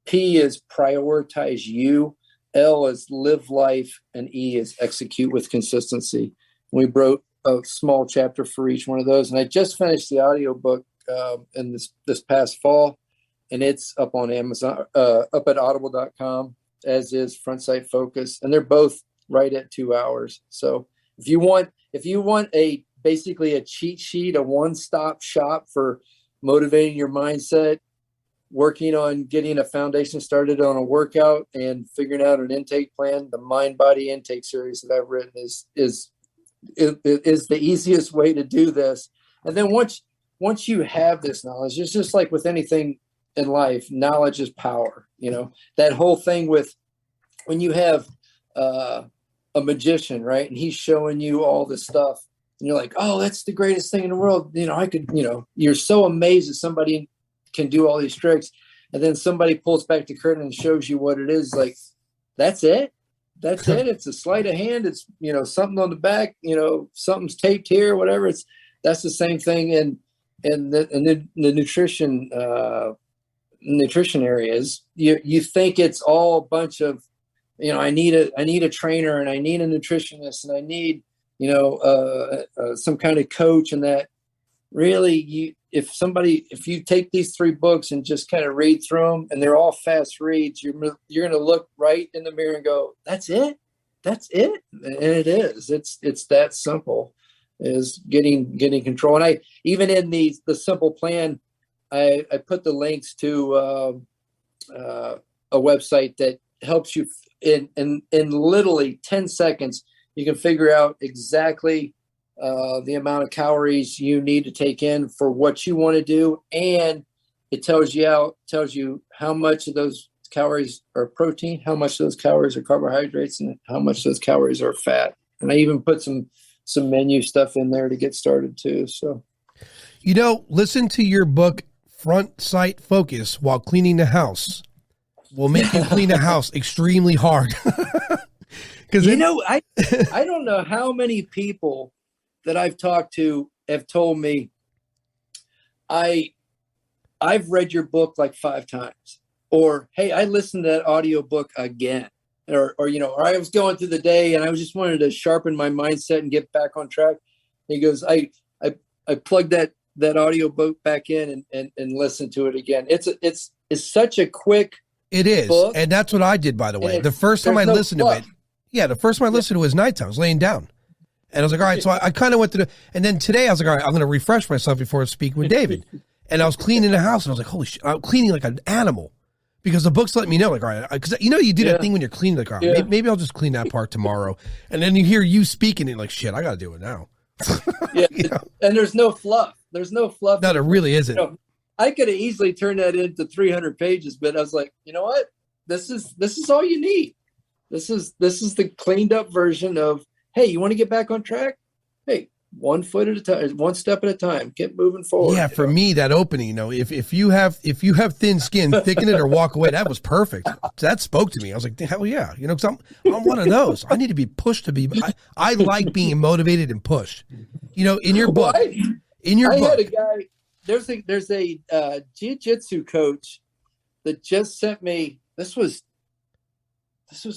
P is prioritize you. L is live life. And E is execute with consistency. We wrote a small chapter for each one of those. And I just finished the audiobook in this past fall. And it's up on Amazon, up at audible.com, as is Frontsight Focus. And they're both right at 2 hours. So if you want a basically a cheat sheet, a one-stop shop for motivating your mindset, working on getting a foundation started on a workout, and figuring out an intake plan. The mind body intake series that I've written is the easiest way to do this. And then once you have this knowledge, it's just like with anything in life, knowledge is power. That whole thing with when you have a magician, right? And he's showing you all this stuff and you're like, oh, that's the greatest thing in the world. I could, you're so amazed that somebody can do all these tricks. And then somebody pulls back the curtain and shows you what it is. Like, that's it. That's it. It's a sleight of hand. It's, something on the back, something's taped here, whatever. That's the same thing in the nutrition areas. You think it's all a bunch of, I need a trainer and I need a nutritionist and I need, some kind of coach, and that really if you take these 3 books and just kind of read through them, and they're all fast reads, you're going to look right in the mirror and go, that's it. And it is, it's that simple, is getting control. And I, even in the simple plan, I put the links to a website that helps you in literally 10 seconds. You can figure out exactly the amount of calories you need to take in for what you want to do, and it tells you how much of those calories are protein, how much of those calories are carbohydrates, and how much of those calories are fat. And I even put some menu stuff in there to get started too. So, listen to your book, Front Sight Focus, while cleaning the house. Will make you clean the house extremely hard. Because I don't know how many people that I've talked to have told me, I've read your book like 5 times, or, hey, I listened to that audio book again, or I was going through the day and I just wanted to sharpen my mindset and get back on track. And he goes, I plugged that audio book back in and listened to it again. It's such a quick. It is. Book. And that's what I did, by the way. The first time I listened to it. Yeah. The first time I listened to it was nighttime. I was laying down. And I was like, all right. So I kind of went through and then today I was like, all right, I'm going to refresh myself before speaking with David. And I was cleaning the house and I was like, holy shit, I'm cleaning like an animal, because the book's letting me know, like, all right, because you do that thing when you're cleaning, like, all right, maybe I'll just clean that part tomorrow. And then you hear you speaking and you're like, shit, I got to do it now. And there's no fluff. No, there really isn't. I could have easily turned that into 300 pages, but I was like, you know what? This is all you need. This is the cleaned up version of, hey, you want to get back on track? Hey, 1 foot at a time, 1 step at a time, get moving forward. Yeah. For me, that opening, if you have thin skin, thicken it or walk away. That was perfect. That spoke to me. I was like, hell yeah. Cause I'm one of those. I need to be pushed to be, I like being motivated and pushed, in your book, I had a guy, there's a jiu-jitsu coach that just sent me, this was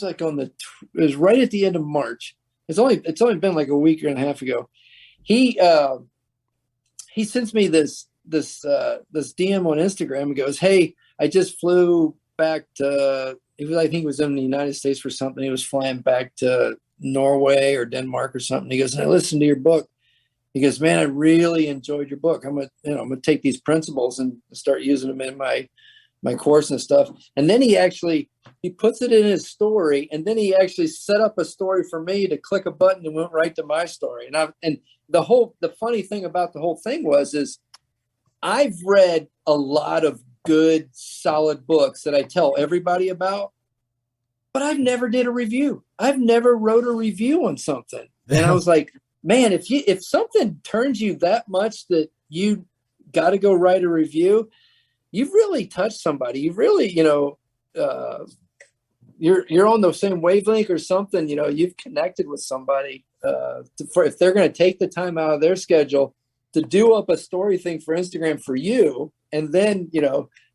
like it was right at the end of March. It's only been like a week and a half ago. He sends me this DM on Instagram and goes, hey, I just flew back to, I think he was in the United States for something. He was flying back to Norway or Denmark or something. He goes, and I listened to your book. He goes, man, I really enjoyed your book. I'm gonna take these principles and start using them in my course and stuff. And then he puts it in his story, and then he actually set up a story for me to click a button and went right to my story. And the funny thing about the whole thing is I've read a lot of good, solid books that I tell everybody about, but I've never did a review. I've never wrote a review on something. And I was like, man, if something turns you that much that you got to go write a review, you've really touched somebody. You've really, you're on the same wavelength or something. You've connected with somebody. If they're going to take the time out of their schedule to do up a story thing for Instagram for you, and then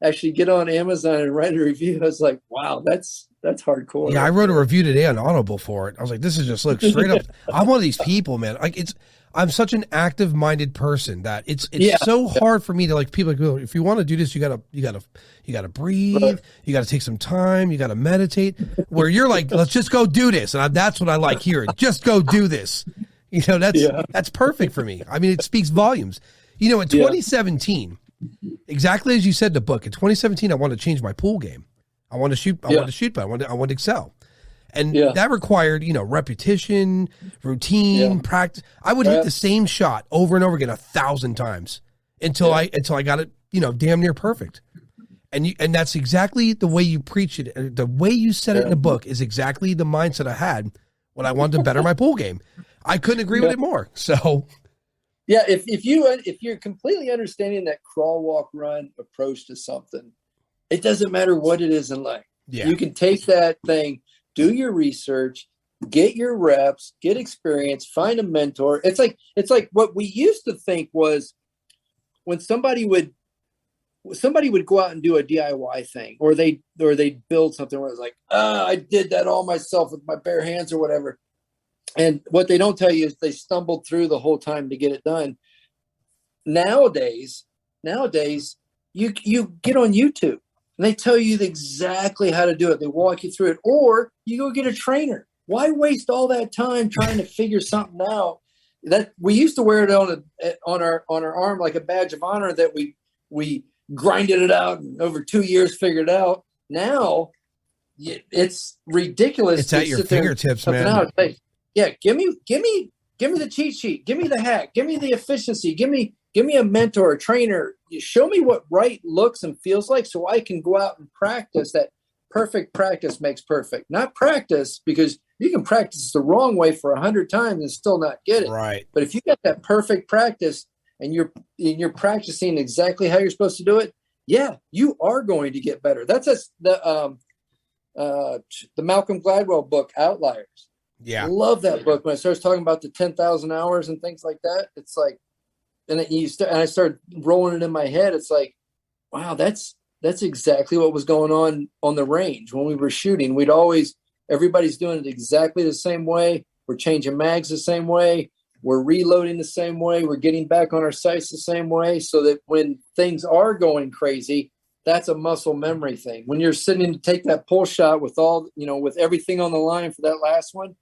actually get on Amazon and write a review, I was like, wow, that's hardcore. Yeah, I wrote a review today on Audible for it. I was like, this is just straight up. I'm one of these people, man. I'm such an active-minded person that it's so hard for me to people like, well, if you want to do this, you gotta breathe, right. You gotta take some time, you gotta meditate. Where you're like, let's just go do this, and that's what I like hearing. Just go do this, You know, that's perfect for me. I mean, it speaks volumes. You know, in 2017, exactly as you said in the book, in 2017, I wanted to change my pool game. I wanted to shoot, but I wanted to excel. And that required, you know, repetition, routine, practice. I would hit the same shot over and over again 1,000 times until I got it, you know, damn near perfect. And that's exactly the way you preach it. The way you said it in the book is exactly the mindset I had when I wanted to better my pool game. I couldn't agree with it more. So, yeah, if you're completely understanding that crawl, walk, run approach to something, it doesn't matter what it is in life. Yeah. You can take that thing, do your research, get your reps, get experience, find a mentor. It's like what we used to think was when somebody would go out and do a DIY thing, or they build something where it's like, I did that all myself with my bare hands or whatever. And what they don't tell you is they stumbled through the whole time to get it done. Nowadays, you get on YouTube and they tell you exactly how to do it. They walk you through it, or you go get a trainer. Why waste all that time trying to figure something out? That we used to wear it on our arm like a badge of honor, that we grinded it out and over 2 years figured it out. Now it's ridiculous. It's at your fingertips, man. Yeah, give me the cheat sheet, give me the hack, give me the efficiency, give me a mentor, a trainer. You show me what right looks and feels like, so I can go out and practice. That perfect practice makes perfect. Not practice, because you can practice the wrong way for 100 times and still not get it. Right. But if you get that perfect practice and you're practicing exactly how you're supposed to do it, yeah, you are going to get better. That's the Malcolm Gladwell book, Outliers. Yeah. I love that book. When it starts talking about the 10,000 hours and things like that, it's like, and I started rolling it in my head. It's like, wow, that's exactly what was going on the range when we were shooting. Everybody's doing it exactly the same way. We're changing mags the same way. We're reloading the same way. We're getting back on our sights the same way, so that when things are going crazy, that's a muscle memory thing. When you're sitting to take that pull shot with with everything on the line for that last one,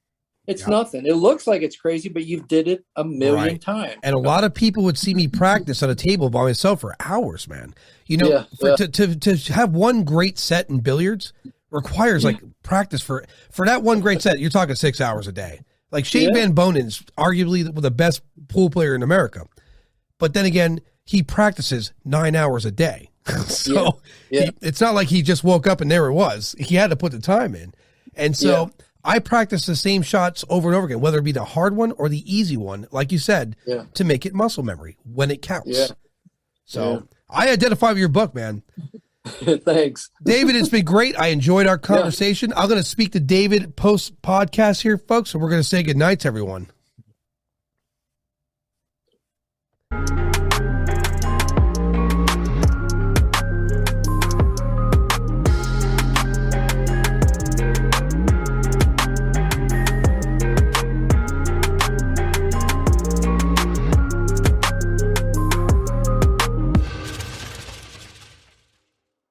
it's nothing. It looks like it's crazy, but you did it a million times. And a lot of people would see me practice on a table by myself for hours, man. You know, to have one great set in billiards requires like practice for that one great set. You're talking 6 hours a day. Like Shane Van Bonen's arguably the best pool player in America. But then again, he practices 9 hours a day. So it's not like he just woke up and there it was. He had to put the time in. And so I practice the same shots over and over again, whether it be the hard one or the easy one, like you said, to make it muscle memory when it counts. Yeah. So I identify with your book, man. Thanks. David, it's been great. I enjoyed our conversation. I'm going to speak to David post-podcast here, folks, and we're going to say good night to everyone.